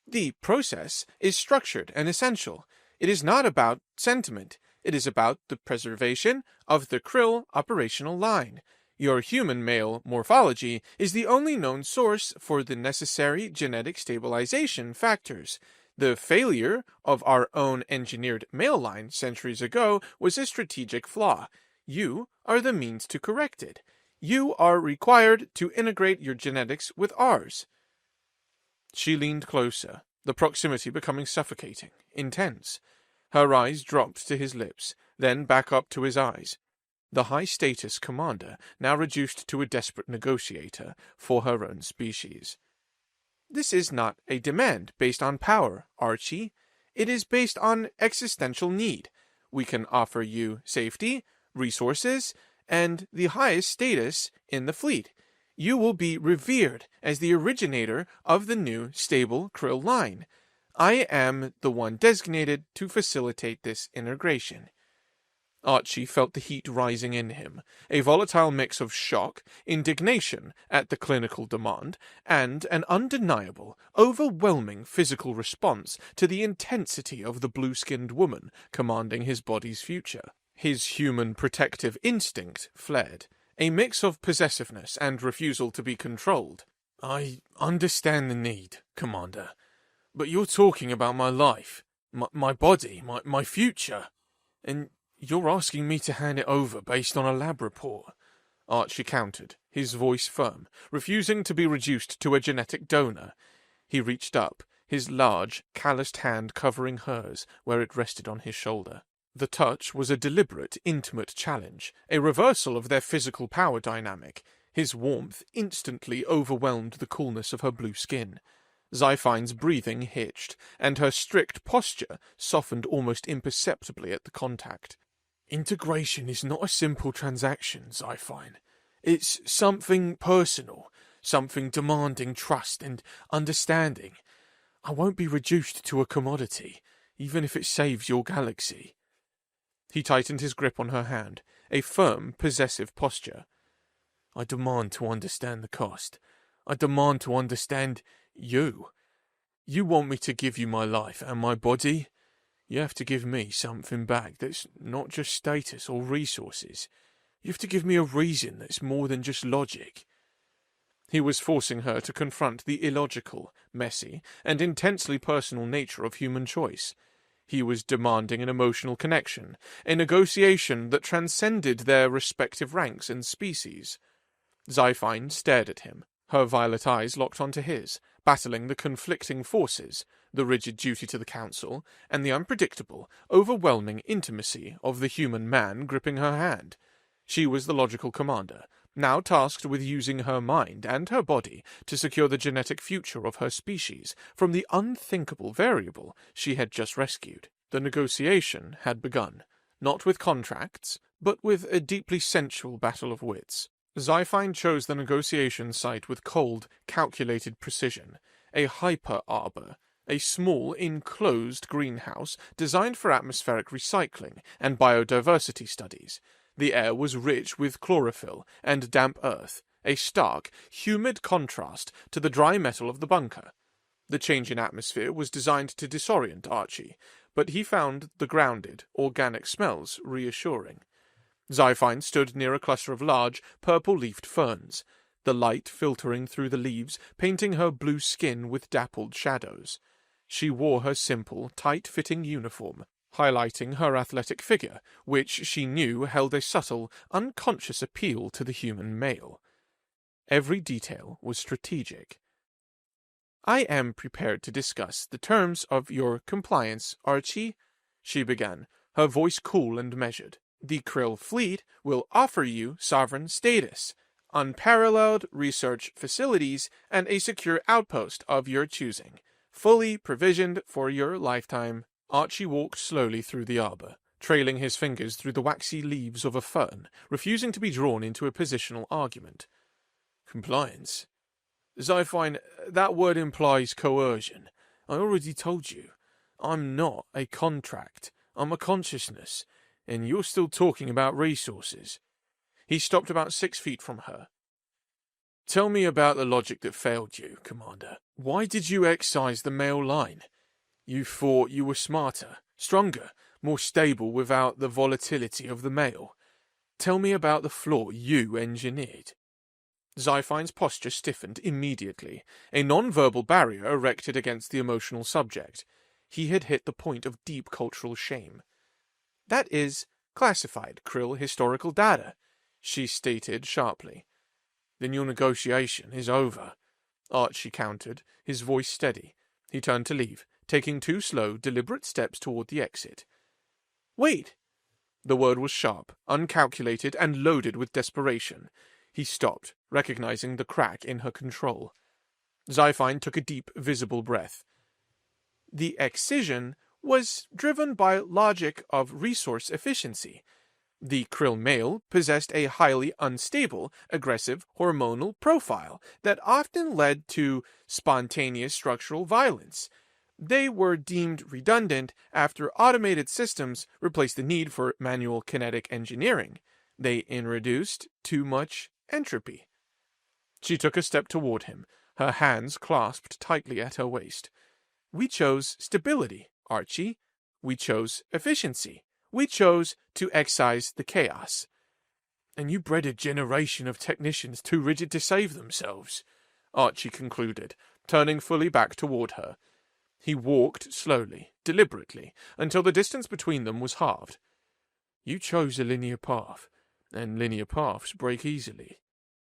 "The process is structured and essential. It is not about sentiment. It is about the preservation of the Kryll operational line. Your human male morphology is the only known source for the necessary genetic stabilization factors. The failure of our own engineered male line centuries ago was a strategic flaw. You are the means to correct it. You are required to integrate your genetics with ours." She leaned closer, the proximity becoming suffocating, intense. Her eyes dropped to his lips, then back up to his eyes. The high-status commander now reduced to a desperate negotiator for her own species. "This is not a demand based on power, Archie. It is based on existential need. We can offer you safety, resources, and the highest status in the fleet. You will be revered as the originator of the new stable Kryll line. I am the one designated to facilitate this integration." Archie felt the heat rising in him, a volatile mix of shock, indignation at the clinical demand, and an undeniable, overwhelming physical response to the intensity of the blue-skinned woman commanding his body's future. His human protective instinct fled, a mix of possessiveness and refusal to be controlled. "I understand the need, Commander, but you're talking about my life, my body, my future, and you're asking me to hand it over based on a lab report," Archie countered, his voice firm, refusing to be reduced to a genetic donor. He reached up, his large, calloused hand covering hers where it rested on his shoulder. The touch was a deliberate, intimate challenge, a reversal of their physical power dynamic. His warmth instantly overwhelmed the coolness of her blue skin. Zyphine's breathing hitched, and her strict posture softened almost imperceptibly at the contact. "Integration is not a simple transaction, Zyphine. It's something personal, something demanding trust and understanding. I won't be reduced to a commodity, even if it saves your galaxy." He tightened his grip on her hand, a firm, possessive posture. "I demand to understand the cost. I demand to understand you. You want me to give you my life and my body? You have to give me something back that's not just status or resources. You have to give me a reason that's more than just logic." He was forcing her to confront the illogical, messy, and intensely personal nature of human choice. He was demanding an emotional connection, a negotiation that transcended their respective ranks and species. Zyphine stared at him, her violet eyes locked onto his, battling the conflicting forces, the rigid duty to the Council, and the unpredictable, overwhelming intimacy of the human man gripping her hand. She was the logical commander, now tasked with using her mind and her body to secure the genetic future of her species from the unthinkable variable she had just rescued. The negotiation had begun, not with contracts, but with a deeply sensual battle of wits. Zyphine chose the negotiation site with cold, calculated precision, a hyper-arbor, a small, enclosed greenhouse designed for atmospheric recycling and biodiversity studies. The air was rich with chlorophyll and damp earth, a stark, humid contrast to the dry metal of the bunker. The change in atmosphere was designed to disorient Archie, but he found the grounded, organic smells reassuring. Zyphine stood near a cluster of large, purple-leafed ferns, the light filtering through the leaves, painting her blue skin with dappled shadows. She wore her simple, tight-fitting uniform, highlighting her athletic figure, which she knew held a subtle, unconscious appeal to the human male. Every detail was strategic. "I am prepared to discuss the terms of your compliance, Archie," she began, her voice cool and measured. "The Kryll fleet will offer you sovereign status, unparalleled research facilities, and a secure outpost of your choosing, fully provisioned for your lifetime." Archie walked slowly through the arbor, trailing his fingers through the waxy leaves of a fern, refusing to be drawn into a positional argument. "Compliance? Zyphine, that word implies coercion. I already told you. I'm not a contract. I'm a consciousness, and you're still talking about resources." He stopped about 6 feet from her. "Tell me about the logic that failed you, Commander. Why did you excise the male line? You thought you were smarter, stronger, more stable without the volatility of the male. Tell me about the flaw you engineered." Zyphine's posture stiffened immediately, a non-verbal barrier erected against the emotional subject. He had hit the point of deep cultural shame. "That is classified Kryll historical data," she stated sharply. "Then your negotiation is over," Archie countered, his voice steady. He turned to leave, taking 2 slow, deliberate steps toward the exit. "Wait!" The word was sharp, uncalculated, and loaded with desperation. He stopped, recognizing the crack in her control. Zyphine took a deep, visible breath. "The excision was driven by logic of resource efficiency. The Kryll male possessed a highly unstable, aggressive hormonal profile that often led to spontaneous structural violence. They were deemed redundant after automated systems replaced the need for manual kinetic engineering. They introduced too much entropy." She took a step toward him, her hands clasped tightly at her waist. "We chose stability, Archie. We chose efficiency. We chose to excise the chaos. And you bred a generation of technicians too rigid to save themselves," Archie concluded, turning fully back toward her. He walked slowly, deliberately, until the distance between them was halved. "You chose a linear path, and linear paths break easily.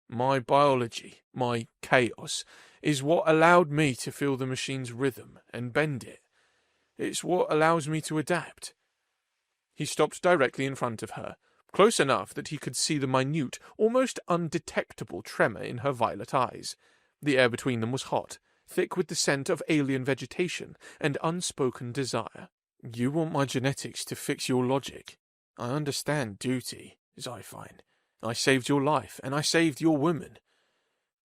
My biology, my chaos, is what allowed me to feel the machine's rhythm and bend it. It's what allows me to adapt." He stopped directly in front of her, close enough that he could see the minute, almost undetectable tremor in her violet eyes. The air between them was hot, thick with the scent of alien vegetation and unspoken desire. "You want my genetics to fix your logic. I understand duty, Zyphine. I saved your life, and I saved your woman.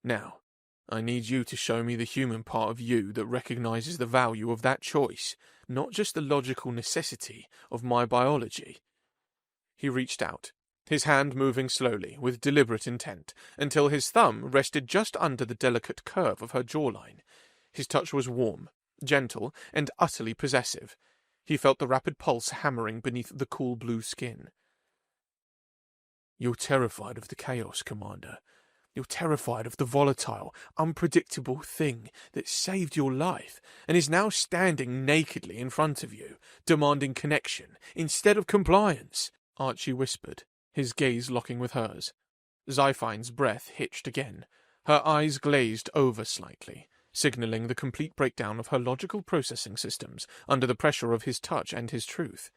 Now, I need you to show me the human part of you that recognizes the value of that choice, not just the logical necessity of my biology." He reached out, his hand moving slowly, with deliberate intent, until his thumb rested just under the delicate curve of her jawline. His touch was warm, gentle, and utterly possessive. He felt the rapid pulse hammering beneath the cool blue skin. "You're terrified of the chaos, Commander. You're terrified of the volatile, unpredictable thing that saved your life and is now standing nakedly in front of you, demanding connection instead of compliance," Archie whispered, his gaze locking with hers. Zyphine's breath hitched again. Her eyes glazed over slightly, signaling the complete breakdown of her logical processing systems under the pressure of his touch and his truth.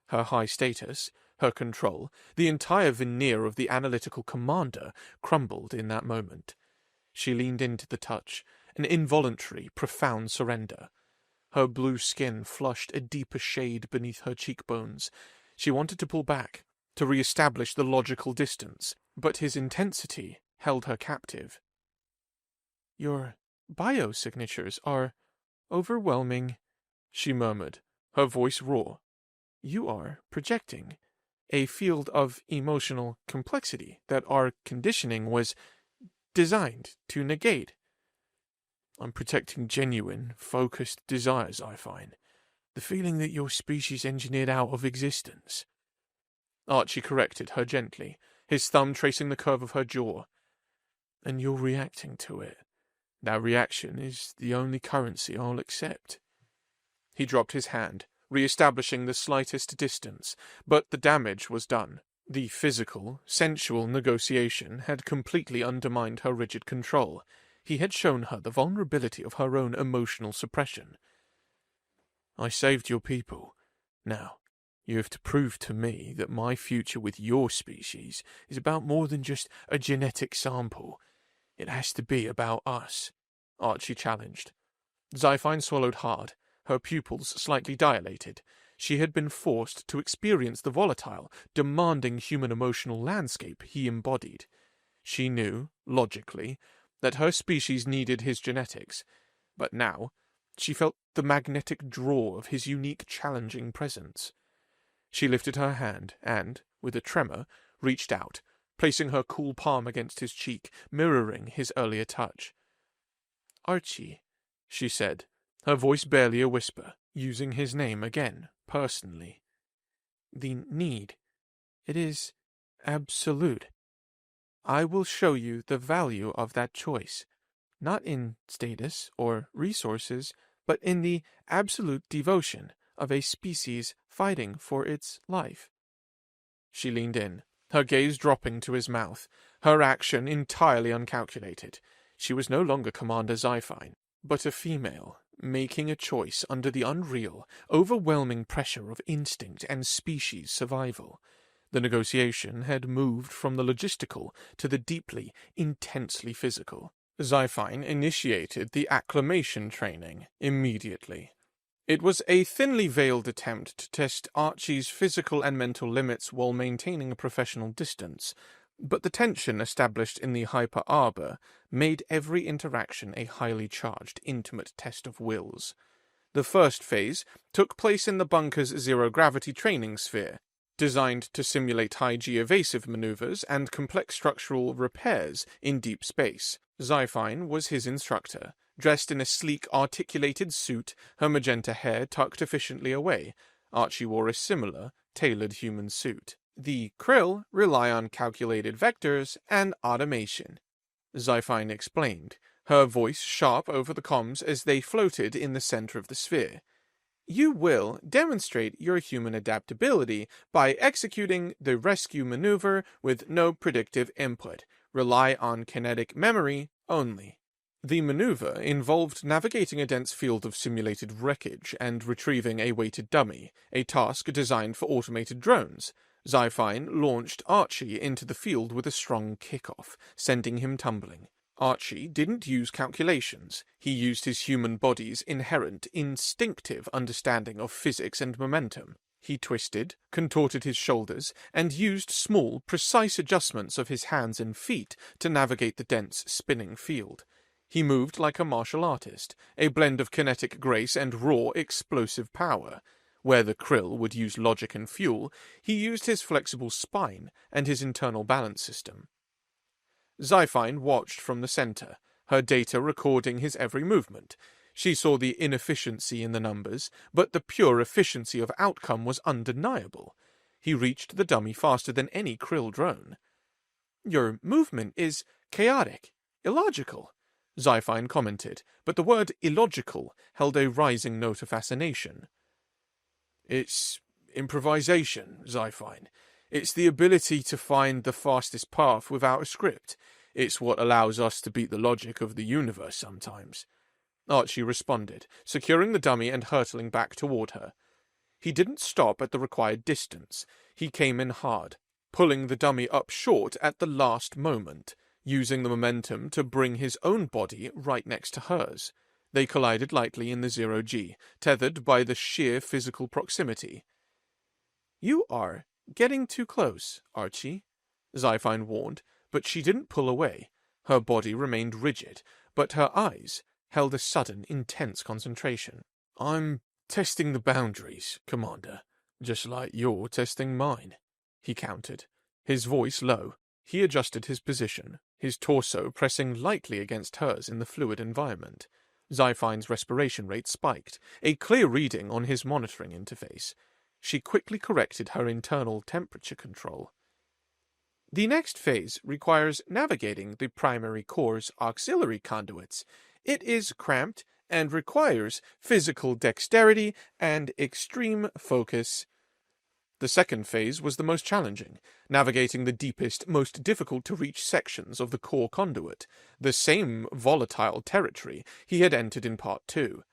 Her high status, Her control, the entire veneer of the analytical commander, crumbled in that moment. She leaned into the touch, an involuntary, profound surrender. Her blue skin flushed a deeper shade beneath her cheekbones. She wanted to pull back, to re-establish the logical distance, but his intensity held her captive. "Your biosignatures are overwhelming," she murmured, her voice raw. "You are projecting a field of emotional complexity that our conditioning was designed to negate." "I'm protecting genuine, focused desires, I find. The feeling that your species engineered out of existence." Archie corrected her gently, his thumb tracing the curve of her jaw. "And you're reacting to it. That reaction is the only currency I'll accept." He dropped his hand, re-establishing the slightest distance, but the damage was done. The physical, sensual negotiation had completely undermined her rigid control. He had shown her the vulnerability of her own emotional suppression. "I saved your people. Now, you have to prove to me that my future with your species is about more than just a genetic sample. It has to be about us," Archie challenged. Zyphine swallowed hard, her pupils slightly dilated. She had been forced to experience the volatile, demanding human emotional landscape he embodied. She knew, logically, that her species needed his genetics, but now she felt the magnetic draw of his unique, challenging presence. She lifted her hand and, with a tremor, reached out, placing her cool palm against his cheek, mirroring his earlier touch. "Archie," she said, her voice barely a whisper, using his name again, personally. "The need, it is absolute. I will show you the value of that choice, not in status or resources, but in the absolute devotion of a species fighting for its life." She leaned in, her gaze dropping to his mouth, her action entirely uncalculated. She was no longer Commander Zyphine, but a female, making a choice under the unreal, overwhelming pressure of instinct and species survival. The negotiation had moved from the logistical to the deeply, intensely physical. Zyphine initiated the acclimation training immediately. It was a thinly veiled attempt to test Archie's physical and mental limits while maintaining a professional distance, but the tension established in the hyper-arbor made every interaction a highly charged, intimate test of wills. The first phase took place in the bunker's zero-gravity training sphere, designed to simulate high-G evasive maneuvers and complex structural repairs in deep space. Zyphine was his instructor, dressed in a sleek, articulated suit, her magenta hair tucked efficiently away. Archie wore a similar, tailored human suit. The Kryll rely on calculated vectors and automation, Zyphine explained, her voice sharp over the comms as they floated in the center of the sphere. "You will demonstrate your human adaptability by executing the rescue maneuver with no predictive input. Rely on kinetic memory only." The maneuver involved navigating a dense field of simulated wreckage and retrieving a weighted dummy, a task designed for automated drones. Zyphine launched Archie into the field with a strong kickoff, sending him tumbling. Archie didn't use calculations. He used his human body's inherent, instinctive understanding of physics and momentum. He twisted, contorted his shoulders, and used small, precise adjustments of his hands and feet to navigate the dense, spinning field. He moved like a martial artist, a blend of kinetic grace and raw, explosive power. Where the Kryll would use logic and fuel, he used his flexible spine and his internal balance system. Zyphine watched from the center, her data recording his every movement. She saw the inefficiency in the numbers, but the pure efficiency of outcome was undeniable. He reached the dummy faster than any Kryll drone. "Your movement is chaotic, illogical," Zyphine commented, but the word illogical held a rising note of fascination. "It's improvisation, Zyphine. It's the ability to find the fastest path without a script. It's what allows us to beat the logic of the universe sometimes," Archie responded, securing the dummy and hurtling back toward her. He didn't stop at the required distance. He came in hard, pulling the dummy up short at the last moment, using the momentum to bring his own body right next to hers. They collided lightly in the 0G, tethered by the sheer physical proximity. "You are getting too close, Archie," Zyphine warned, but she didn't pull away. Her body remained rigid, but her eyes held a sudden, intense concentration. "I'm testing the boundaries, Commander, just like you're testing mine," he countered, his voice low. He adjusted his position, his torso pressing lightly against hers in the fluid environment. Zyphine's respiration rate spiked, a clear reading on his monitoring interface. She quickly corrected her internal temperature control. "The next phase requires navigating the primary core's auxiliary conduits. It is cramped and requires physical dexterity and extreme focus." The second phase was the most challenging, navigating the deepest, most difficult-to-reach sections of the core conduit, the same volatile territory he had entered in Part 2.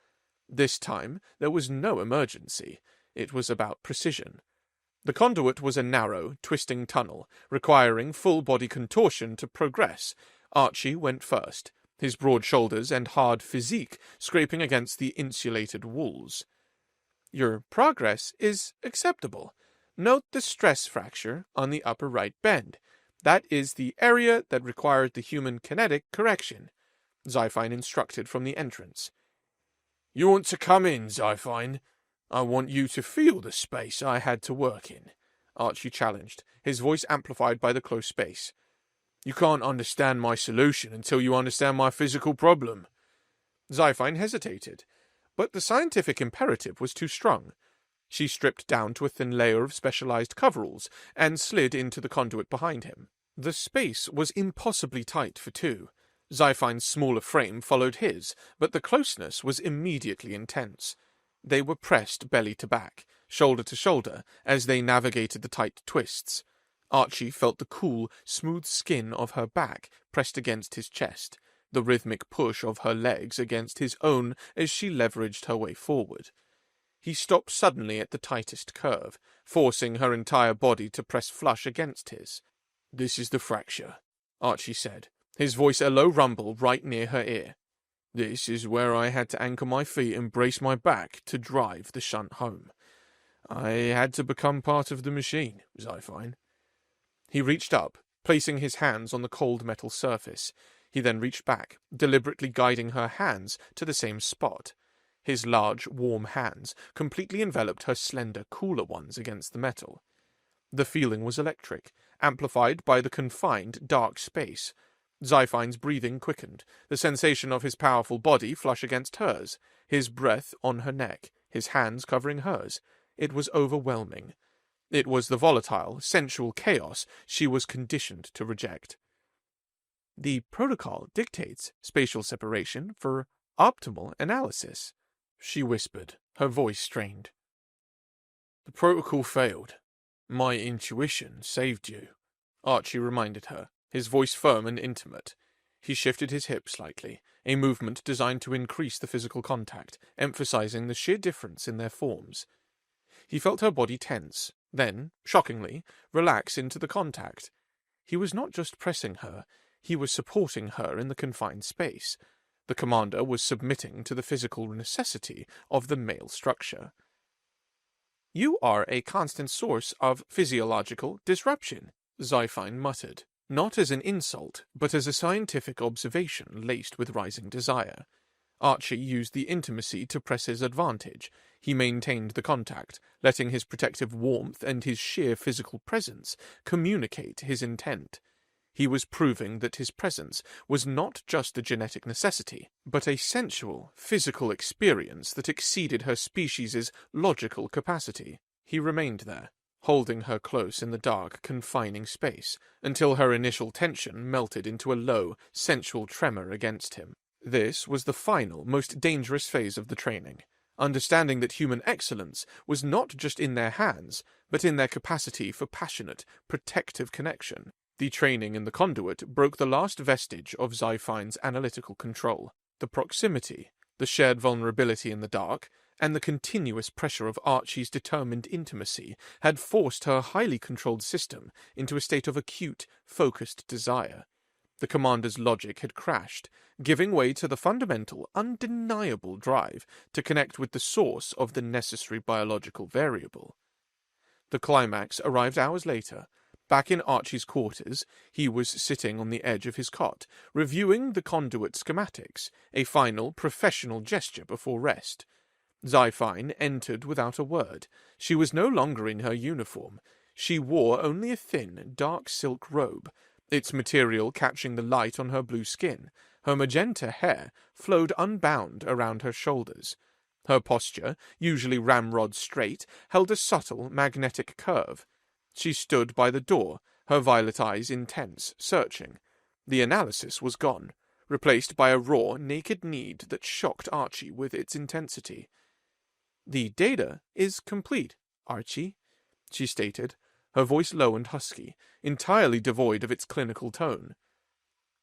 This time, there was no emergency. It was about precision. The conduit was a narrow, twisting tunnel, requiring full-body contortion to progress. Archie went first, his broad shoulders and hard physique scraping against the insulated walls. "Your progress is acceptable. Note the stress fracture on the upper right bend. That is the area that required the human kinetic correction," Zyphine instructed from the entrance. "You want to come in, Zyphine? I want you to feel the space I had to work in," Archie challenged, his voice amplified by the close space. "You can't understand my solution until you understand my physical problem." Zyphine hesitated, but the scientific imperative was too strong. She stripped down to a thin layer of specialized coveralls and slid into the conduit behind him. The space was impossibly tight for two. Zyphine's smaller frame followed his, but the closeness was immediately intense. They were pressed belly to back, shoulder to shoulder, as they navigated the tight twists. Archie felt the cool, smooth skin of her back pressed against his chest, the rhythmic push of her legs against his own as she leveraged her way forward. He stopped suddenly at the tightest curve, forcing her entire body to press flush against his. "This is the fracture," Archie said, his voice a low rumble right near her ear. "This is where I had to anchor my feet and brace my back to drive the shunt home. I had to become part of the machine, Zyphine." He reached up, placing his hands on the cold metal surface. He then reached back, deliberately guiding her hands to the same spot. His large, warm hands completely enveloped her slender, cooler ones against the metal. The feeling was electric, amplified by the confined, dark space. Zyphine's breathing quickened, the sensation of his powerful body flush against hers, his breath on her neck, his hands covering hers. It was overwhelming. It was the volatile, sensual chaos she was conditioned to reject. "The protocol dictates spatial separation for optimal analysis," she whispered, her voice strained. "The protocol failed. My intuition saved you," Archie reminded her, his voice firm and intimate. He shifted his hips slightly, a movement designed to increase the physical contact, emphasizing the sheer difference in their forms. He felt her body tense, then, shockingly, relax into the contact. He was not just pressing her, he was supporting her in the confined space. The commander was submitting to the physical necessity of the male structure. "You are a constant source of physiological disruption," Zyphine muttered, not as an insult, but as a scientific observation laced with rising desire. Archie used the intimacy to press his advantage. He maintained the contact, letting his protective warmth and his sheer physical presence communicate his intent. He was proving that his presence was not just a genetic necessity, but a sensual, physical experience that exceeded her species' logical capacity. He remained there, holding her close in the dark, confining space, until her initial tension melted into a low, sensual tremor against him. This was the final, most dangerous phase of the training, understanding that human excellence was not just in their hands, but in their capacity for passionate, protective connection. The training in the conduit broke the last vestige of Zyphine's analytical control. The proximity, the shared vulnerability in the dark, and the continuous pressure of Archie's determined intimacy had forced her highly controlled system into a state of acute, focused desire. The commander's logic had crashed, giving way to the fundamental, undeniable drive to connect with the source of the necessary biological variable. The climax arrived hours later. Back in Archie's quarters, he was sitting on the edge of his cot, reviewing the conduit schematics, a final professional gesture before rest. Zyphine entered without a word. She was no longer in her uniform. She wore only a thin, dark silk robe, its material catching the light on her blue skin. Her magenta hair flowed unbound around her shoulders. Her posture, usually ramrod straight, held a subtle magnetic curve. She stood by the door, her violet eyes intense, searching. The analysis was gone, replaced by a raw, naked need that shocked Archie with its intensity. "The data is complete, Archie," she stated, her voice low and husky, entirely devoid of its clinical tone.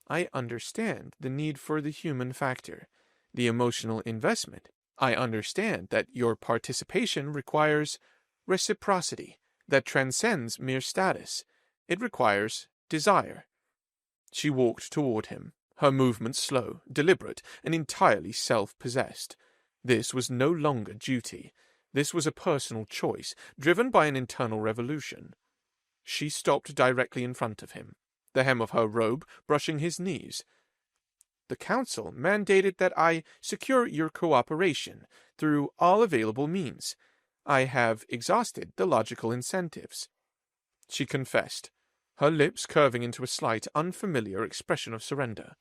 "I understand the need for the human factor, the emotional investment. I understand that your participation requires reciprocity that transcends mere status. It requires desire." She walked toward him, her movements slow, deliberate, and entirely self-possessed. This was no longer duty. This was a personal choice, driven by an internal revolution. She stopped directly in front of him, the hem of her robe brushing his knees. "The Council mandated that I secure your cooperation through all available means. I have exhausted the logical incentives," she confessed, her lips curving into a slight, unfamiliar expression of surrender.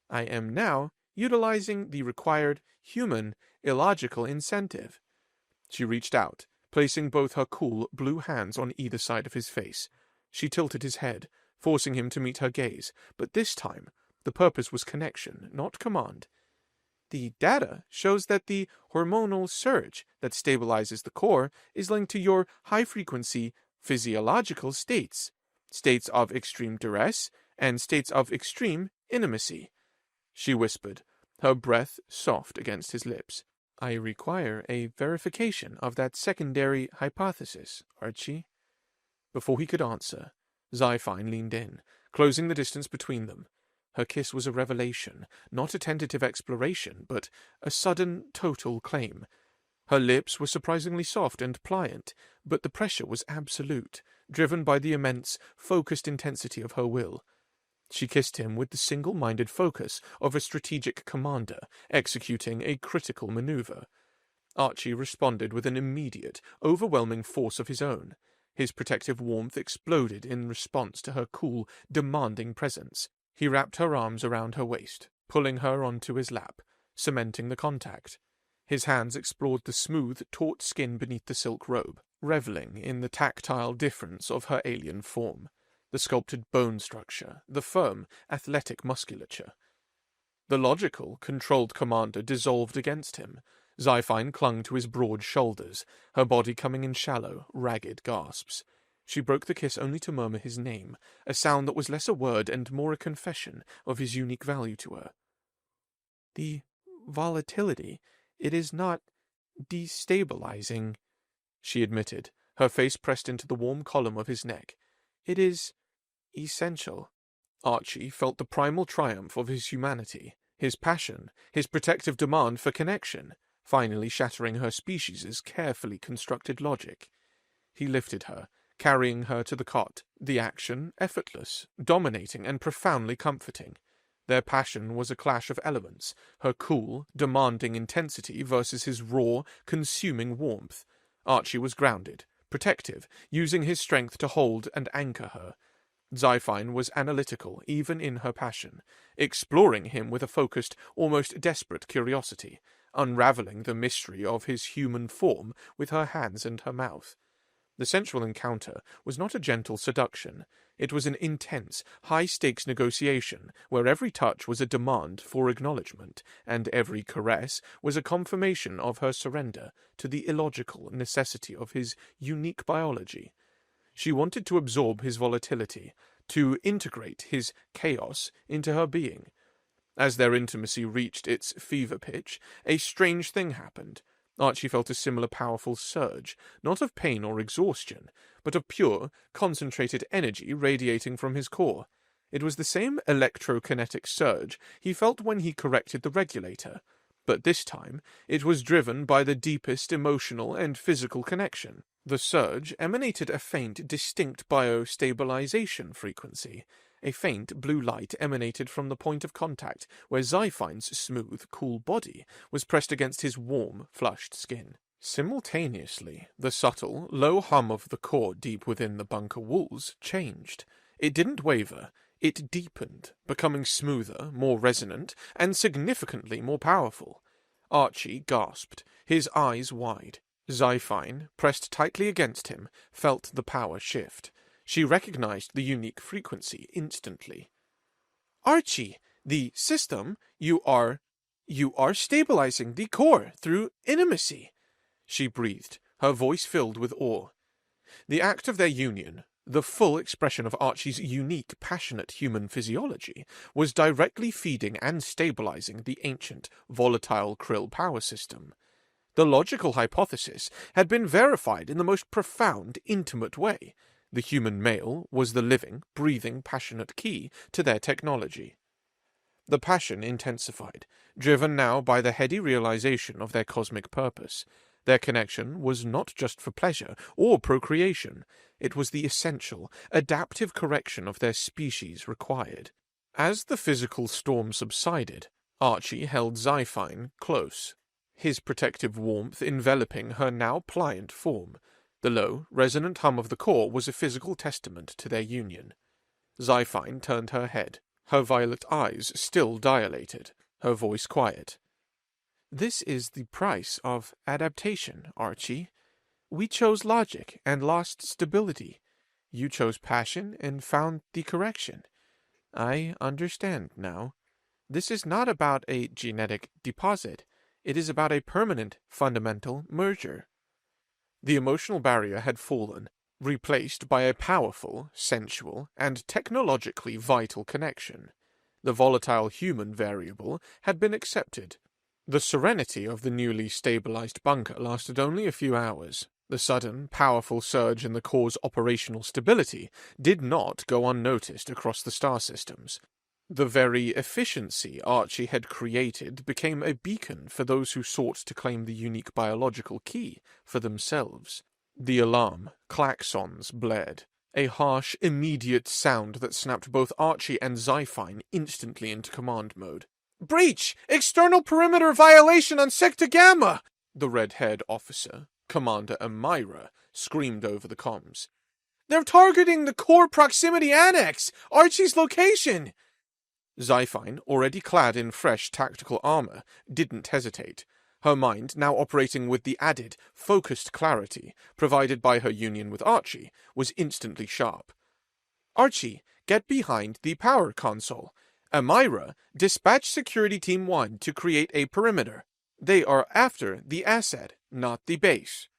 "I am now utilizing the required human, illogical incentive." She reached out, placing both her cool, blue hands on either side of his face. She tilted his head, forcing him to meet her gaze, but this time the purpose was connection, not command. "The data shows that the hormonal surge that stabilizes the core is linked to your high-frequency physiological states, states of extreme duress and states of extreme intimacy," she whispered, her breath soft against his lips. "I require a verification of that secondary hypothesis, Archie." Before he could answer, Zyphine leaned in, closing the distance between them. Her kiss was a revelation, not a tentative exploration, but a sudden, total claim. Her lips were surprisingly soft and pliant, but the pressure was absolute, driven by the immense, focused intensity of her will. She kissed him with the single-minded focus of a strategic commander executing a critical maneuver. Archie responded with an immediate, overwhelming force of his own. His protective warmth exploded in response to her cool, demanding presence. He wrapped her arms around her waist, pulling her onto his lap, cementing the contact. His hands explored the smooth, taut skin beneath the silk robe, reveling in the tactile difference of her alien form, the sculpted bone structure, the firm, athletic musculature. The logical, controlled commander dissolved against him. Zyphine clung to his broad shoulders, her body coming in shallow, ragged gasps. She broke the kiss only to murmur his name, a sound that was less a word and more a confession of his unique value to her. "The volatility, it is not destabilizing," she admitted, her face pressed into the warm column of his neck. "It is essential." Archie felt the primal triumph of his humanity, his passion, his protective demand for connection, finally shattering her species' carefully constructed logic. He lifted her, carrying her to the cot, the action effortless, dominating, and profoundly comforting. Their passion was a clash of elements, her cool, demanding intensity versus his raw, consuming warmth. Archie was grounded, protective, using his strength to hold and anchor her. Zyphine was analytical, even in her passion, exploring him with a focused, almost desperate curiosity, unraveling the mystery of his human form with her hands and her mouth. The sensual encounter was not a gentle seduction. It was an intense, high-stakes negotiation where every touch was a demand for acknowledgement, and every caress was a confirmation of her surrender to the illogical necessity of his unique biology. She wanted to absorb his volatility, to integrate his chaos into her being. As their intimacy reached its fever pitch, a strange thing happened. Archie felt a similar powerful surge, not of pain or exhaustion, but of pure, concentrated energy radiating from his core. It was the same electrokinetic surge he felt when he corrected the regulator, but this time it was driven by the deepest emotional and physical connection. The surge emanated a faint, distinct biostabilization frequency. A faint blue light emanated from the point of contact where Zyphine's smooth, cool body was pressed against his warm, flushed skin. Simultaneously, the subtle, low hum of the core deep within the bunker walls changed. It didn't waver. It deepened, becoming smoother, more resonant, and significantly more powerful. Archie gasped, his eyes wide. Zyphine, pressed tightly against him, felt the power shift. She recognized the unique frequency instantly. "Archie, the system, you are stabilizing the core through intimacy," she breathed, her voice filled with awe. The act of their union, the full expression of Archie's unique, passionate human physiology, was directly feeding and stabilizing the ancient, volatile Kryll power system. The logical hypothesis had been verified in the most profound, intimate way. The human male was the living, breathing, passionate key to their technology. The passion intensified, driven now by the heady realization of their cosmic purpose. Their connection was not just for pleasure or procreation. It was the essential, adaptive correction of their species required. As the physical storm subsided, Archie held Zyphine close, his protective warmth enveloping her now pliant form. The low, resonant hum of the core was a physical testament to their union. Zyphine turned her head, her violet eyes still dilated, her voice quiet. "This is the price of adaptation, Archie. We chose logic and lost stability. You chose passion and found the correction. I understand now. This is not about a genetic deposit. It is about a permanent, fundamental merger." The emotional barrier had fallen, replaced by a powerful, sensual, and technologically vital connection. The volatile human variable had been accepted. The serenity of the newly stabilized bunker lasted only a few hours. The sudden, powerful surge in the core's operational stability did not go unnoticed across the star systems. The very efficiency Archie had created became a beacon for those who sought to claim the unique biological key for themselves. The alarm, klaxons, blared, a harsh, immediate sound that snapped both Archie and Zyphine instantly into command mode. "Breach! External perimeter violation on Sector Gamma!" The red-haired officer, Commander Amira, screamed over the comms. "They're targeting the core proximity annex! Archie's location!" Zyphine, already clad in fresh tactical armor, didn't hesitate. Her mind, now operating with the added, focused clarity provided by her union with Archie, was instantly sharp. "Archie, get behind the power console. Amira, dispatch Security Team 1 to create a perimeter. They are after the asset, not the base."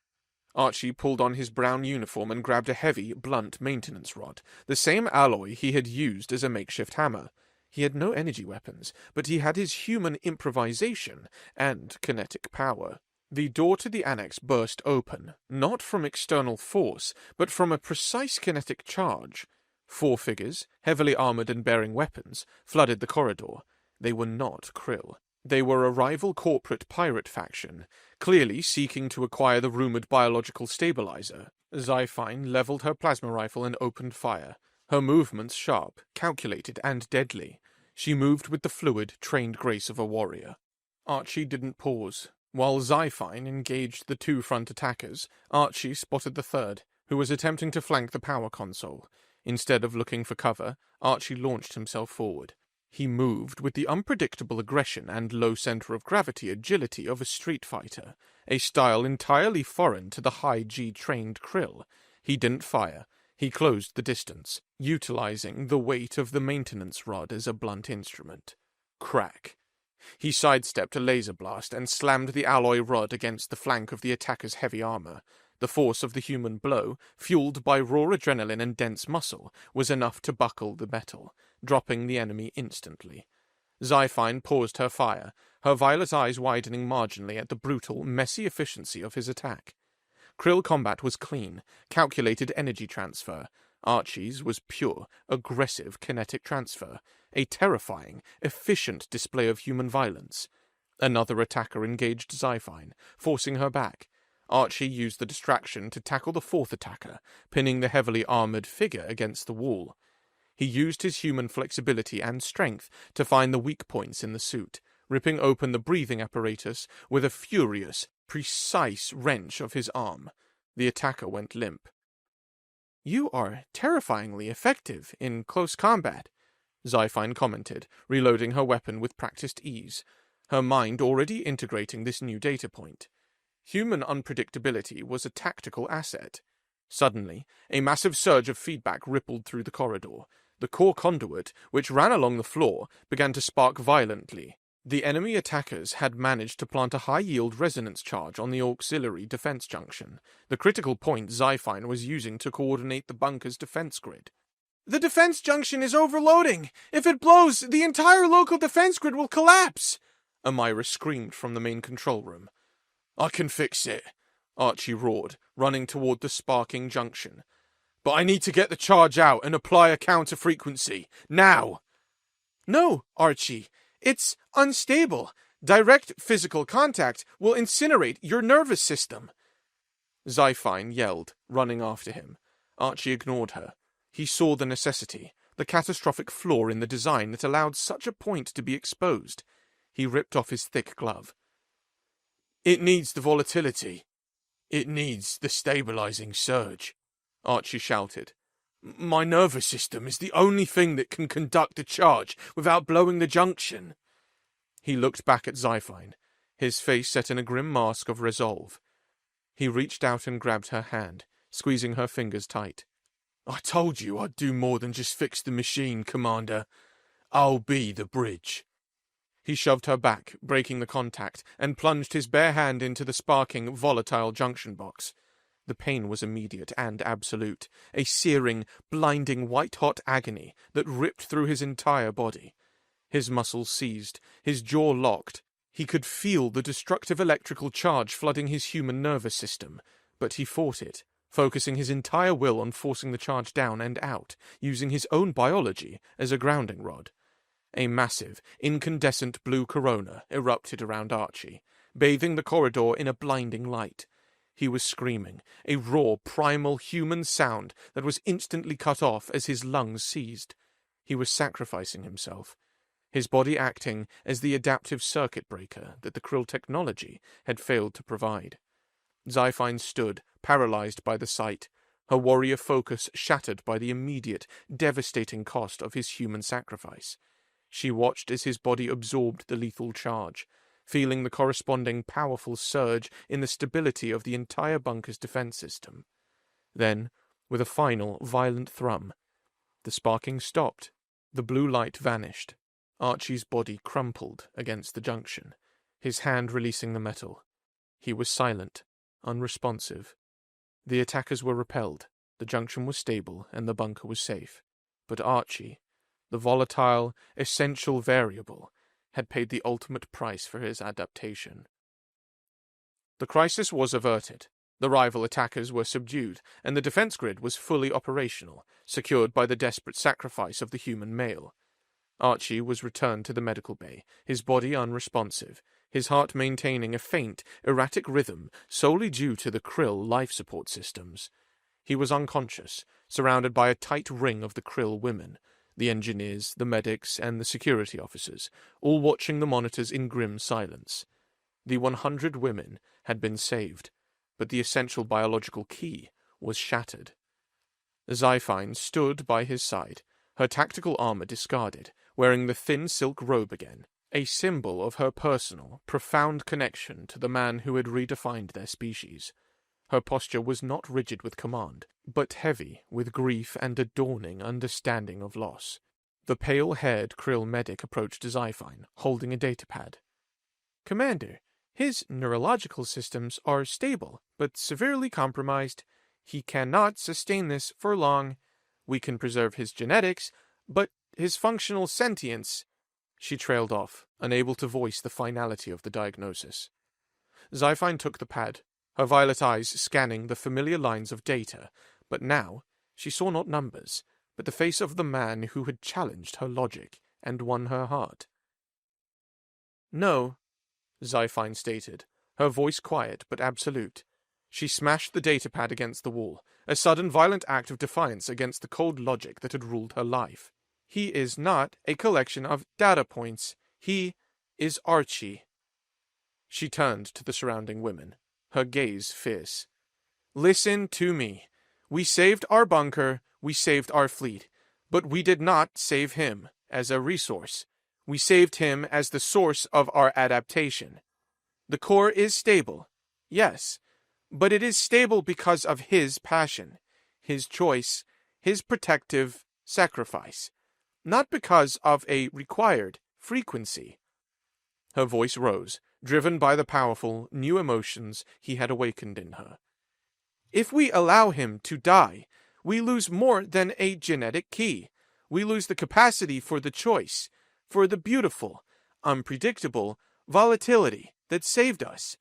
Archie pulled on his brown uniform and grabbed a heavy, blunt maintenance rod, the same alloy he had used as a makeshift hammer. He had no energy weapons, but he had his human improvisation and kinetic power. The door to the annex burst open, not from external force, but from a precise kinetic charge. 4 figures, heavily armored and bearing weapons, flooded the corridor. They were not Kryll. They were a rival corporate pirate faction, clearly seeking to acquire the rumored biological stabilizer. Zyphine leveled her plasma rifle and opened fire. Her movements sharp, calculated, and deadly. She moved with the fluid, trained grace of a warrior. Archie didn't pause. While Zyphine engaged the 2 front attackers, Archie spotted the third, who was attempting to flank the power console. Instead of looking for cover, Archie launched himself forward. He moved with the unpredictable aggression and low center of gravity agility of a street fighter, a style entirely foreign to the high-G trained Kryll. He didn't fire. He closed the distance, utilizing the weight of the maintenance rod as a blunt instrument. Crack. He sidestepped a laser blast and slammed the alloy rod against the flank of the attacker's heavy armor. The force of the human blow, fueled by raw adrenaline and dense muscle, was enough to buckle the metal, dropping the enemy instantly. Zyphine paused her fire, her violet eyes widening marginally at the brutal, messy efficiency of his attack. Kryll combat was clean, calculated energy transfer. Archie's was pure, aggressive kinetic transfer, a terrifying, efficient display of human violence. Another attacker engaged Zyphine, forcing her back. Archie used the distraction to tackle the fourth attacker, pinning the heavily armored figure against the wall. He used his human flexibility and strength to find the weak points in the suit, ripping open the breathing apparatus with a furious, precise wrench of his arm. The attacker went limp. "You are terrifyingly effective in close combat," Zyphine commented, reloading her weapon with practiced ease, her mind already integrating this new data point. Human unpredictability was a tactical asset. Suddenly, a massive surge of feedback rippled through the corridor. The core conduit, which ran along the floor, began to spark violently. The enemy attackers had managed to plant a high-yield resonance charge on the auxiliary defense junction, the critical point Zyphine was using to coordinate the bunker's defense grid. "The defense junction is overloading! If it blows, the entire local defense grid will collapse!" Amira screamed from the main control room. "I can fix it," Archie roared, running toward the sparking junction. "But I need to get the charge out and apply a counter-frequency. Now!" "No, Archie. It's unstable. Direct physical contact will incinerate your nervous system." Zyphine yelled, running after him. Archie ignored her. He saw the necessity, the catastrophic flaw in the design that allowed such a point to be exposed. He ripped off his thick glove. "It needs the volatility. It needs the stabilizing surge," Archie shouted. "My nervous system is the only thing that can conduct a charge without blowing the junction." He looked back at Zyphine, his face set in a grim mask of resolve. He reached out and grabbed her hand, squeezing her fingers tight. "I told you I'd do more than just fix the machine, Commander. I'll be the bridge." He shoved her back, breaking the contact, and plunged his bare hand into the sparking, volatile junction box. The pain was immediate and absolute, a searing, blinding, white-hot agony that ripped through his entire body. His muscles seized, his jaw locked. He could feel the destructive electrical charge flooding his human nervous system, but he fought it, focusing his entire will on forcing the charge down and out, using his own biology as a grounding rod. A massive, incandescent blue corona erupted around Archie, bathing the corridor in a blinding light. He was screaming, a raw, primal human sound that was instantly cut off as his lungs seized. He was sacrificing himself, his body acting as the adaptive circuit breaker that the Kryll technology had failed to provide. Zyphine stood, paralyzed by the sight, her warrior focus shattered by the immediate, devastating cost of his human sacrifice. She watched as his body absorbed the lethal charge, feeling the corresponding powerful surge in the stability of the entire bunker's defense system. Then, with a final, violent thrum, the sparking stopped. The blue light vanished. Archie's body crumpled against the junction, his hand releasing the metal. He was silent, unresponsive. The attackers were repelled, the junction was stable, and the bunker was safe. But Archie, the volatile, essential variable, had paid the ultimate price for his adaptation. The crisis was averted. The rival attackers were subdued, and the defense grid was fully operational, secured by the desperate sacrifice of the human male. Archie was returned to the medical bay, his body unresponsive, his heart maintaining a faint, erratic rhythm solely due to the Kryll life support systems. He was unconscious, surrounded by a tight ring of the Kryll women, the engineers, the medics, and the security officers, all watching the monitors in grim silence. The 100 women had been saved, but the essential biological key was shattered. Zyphine stood by his side, her tactical armor discarded, wearing the thin silk robe again, a symbol of her personal, profound connection to the man who had redefined their species. Her posture was not rigid with command, but heavy with grief and a dawning understanding of loss. The pale-haired Kryll medic approached Zyphine, holding a datapad. "Commander, his neurological systems are stable, but severely compromised. He cannot sustain this for long. We can preserve his genetics, but his functional sentience..." She trailed off, unable to voice the finality of the diagnosis. Zyphine took the pad, her violet eyes scanning the familiar lines of data, but now she saw not numbers, but the face of the man who had challenged her logic and won her heart. "No," Zyphine stated, her voice quiet but absolute. She smashed the datapad against the wall, a sudden violent act of defiance against the cold logic that had ruled her life. "He is not a collection of data points. He is Archie." She turned to the surrounding women, her gaze fierce. "Listen to me. We saved our bunker, we saved our fleet, but we did not save him as a resource. We saved him as the source of our adaptation. The core is stable, yes, but it is stable because of his passion, his choice, his protective sacrifice, not because of a required frequency." Her voice rose, driven by the powerful, new emotions he had awakened in her. "If we allow him to die, we lose more than a genetic key. We lose the capacity for the choice, for the beautiful, unpredictable volatility that saved us.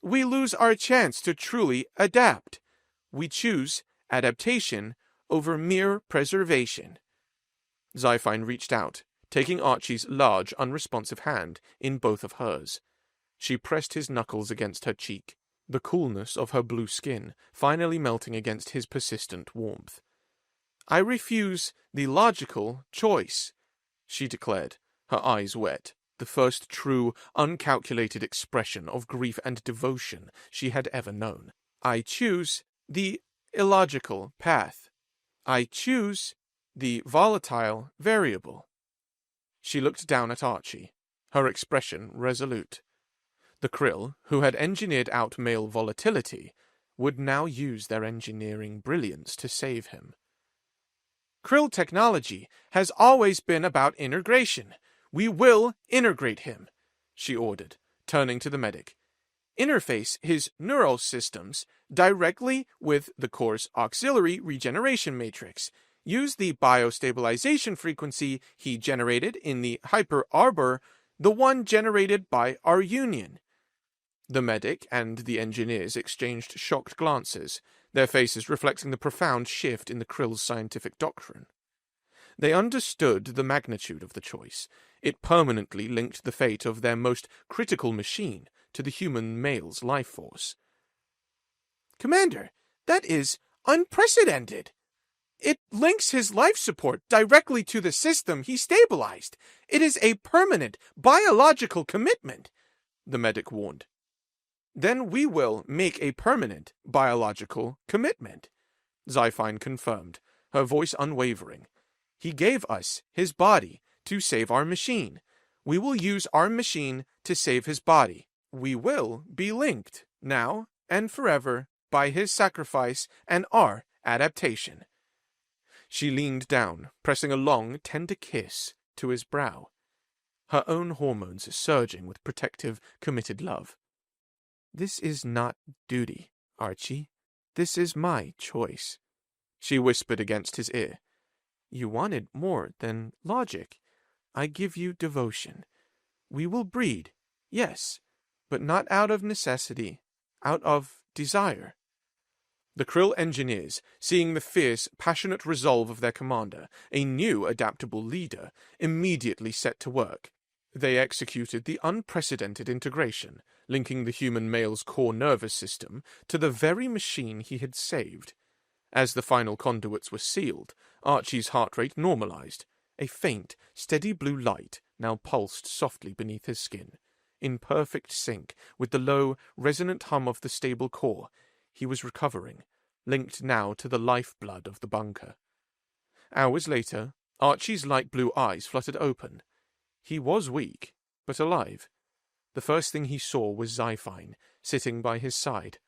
We lose our chance to truly adapt. We choose adaptation over mere preservation." Zyphine reached out, taking Archie's large, unresponsive hand in both of hers. She pressed his knuckles against her cheek, the coolness of her blue skin finally melting against his persistent warmth. "I refuse the logical choice," she declared, her eyes wet, the first true, uncalculated expression of grief and devotion she had ever known. "I choose the illogical path. I choose the volatile variable." She looked down at Archie, her expression resolute. The Kryll, who had engineered out male volatility, would now use their engineering brilliance to save him. "Kryll technology has always been about integration. We will integrate him," she ordered, turning to the medic. "Interface his neural systems directly with the core's auxiliary regeneration matrix. Use the biostabilization frequency he generated in the hyper-arbor, the one generated by our union." The medic and the engineers exchanged shocked glances, their faces reflecting the profound shift in the Kryll's scientific doctrine. They understood the magnitude of the choice. It permanently linked the fate of their most critical machine to the human male's life force. "Commander, that is unprecedented. It links his life support directly to the system he stabilized. It is a permanent, biological commitment," the medic warned. "Then we will make a permanent, biological commitment," Zyphine confirmed, her voice unwavering. "He gave us his body to save our machine. We will use our machine to save his body. We will be linked, now and forever, by his sacrifice and our adaptation." She leaned down, pressing a long, tender kiss to his brow, her own hormones surging with protective, committed love. "This is not duty, Archie. This is my choice," she whispered against his ear. "You wanted more than logic. I give you devotion. We will breed, yes, but not out of necessity, out of desire." The Kryll engineers, seeing the fierce, passionate resolve of their commander, a new adaptable leader, immediately set to work. They executed the unprecedented integration, linking the human male's core nervous system to the very machine he had saved. As the final conduits were sealed, Archie's heart rate normalized. A faint, steady blue light now pulsed softly beneath his skin. In perfect sync with the low, resonant hum of the stable core, he was recovering, linked now to the lifeblood of the bunker. Hours later, Archie's light blue eyes fluttered open. He was weak, but alive. The first thing he saw was Zyphine, sitting by his side,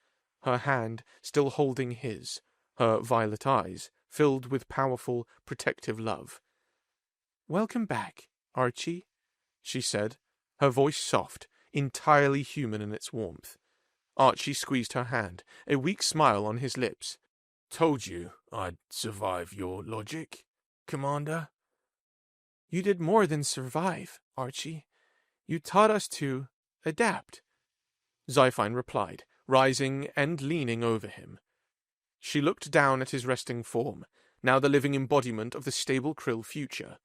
her hand still holding his, her violet eyes filled with powerful, protective love. "Welcome back, Archie," she said, her voice soft, entirely human in its warmth. Archie squeezed her hand, a weak smile on his lips. "Told you I'd survive your logic, Commander." You did more than survive, Archie. You taught us to adapt. Zyphine replied, rising and leaning over him. She looked down at his resting form, now the living embodiment of the stable Kryll future.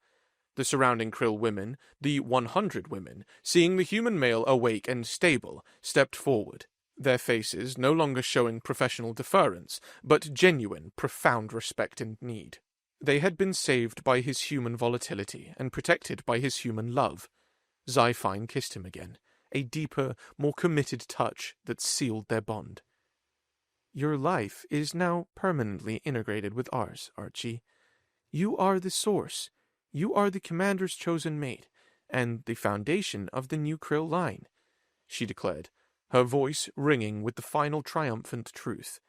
The surrounding Kryll women, the 100 women, seeing the human male awake and stable, stepped forward, their faces no longer showing professional deference, but genuine, profound respect and need. They had been saved by his human volatility and protected by his human love. Zyphine kissed him again, a deeper, more committed touch that sealed their bond. Your life is now permanently integrated with ours, Archie. You are the source. You are the commander's chosen mate, and the foundation of the new Kryll line, she declared, her voice ringing with the final triumphant truth.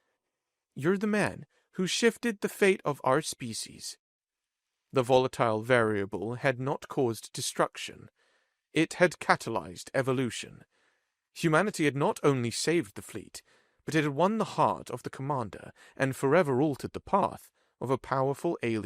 You're the man who shifted the fate of our species. The volatile variable had not caused destruction. It had catalyzed evolution. Humanity had not only saved the fleet, but it had won the heart of the commander and forever altered the path of a powerful alien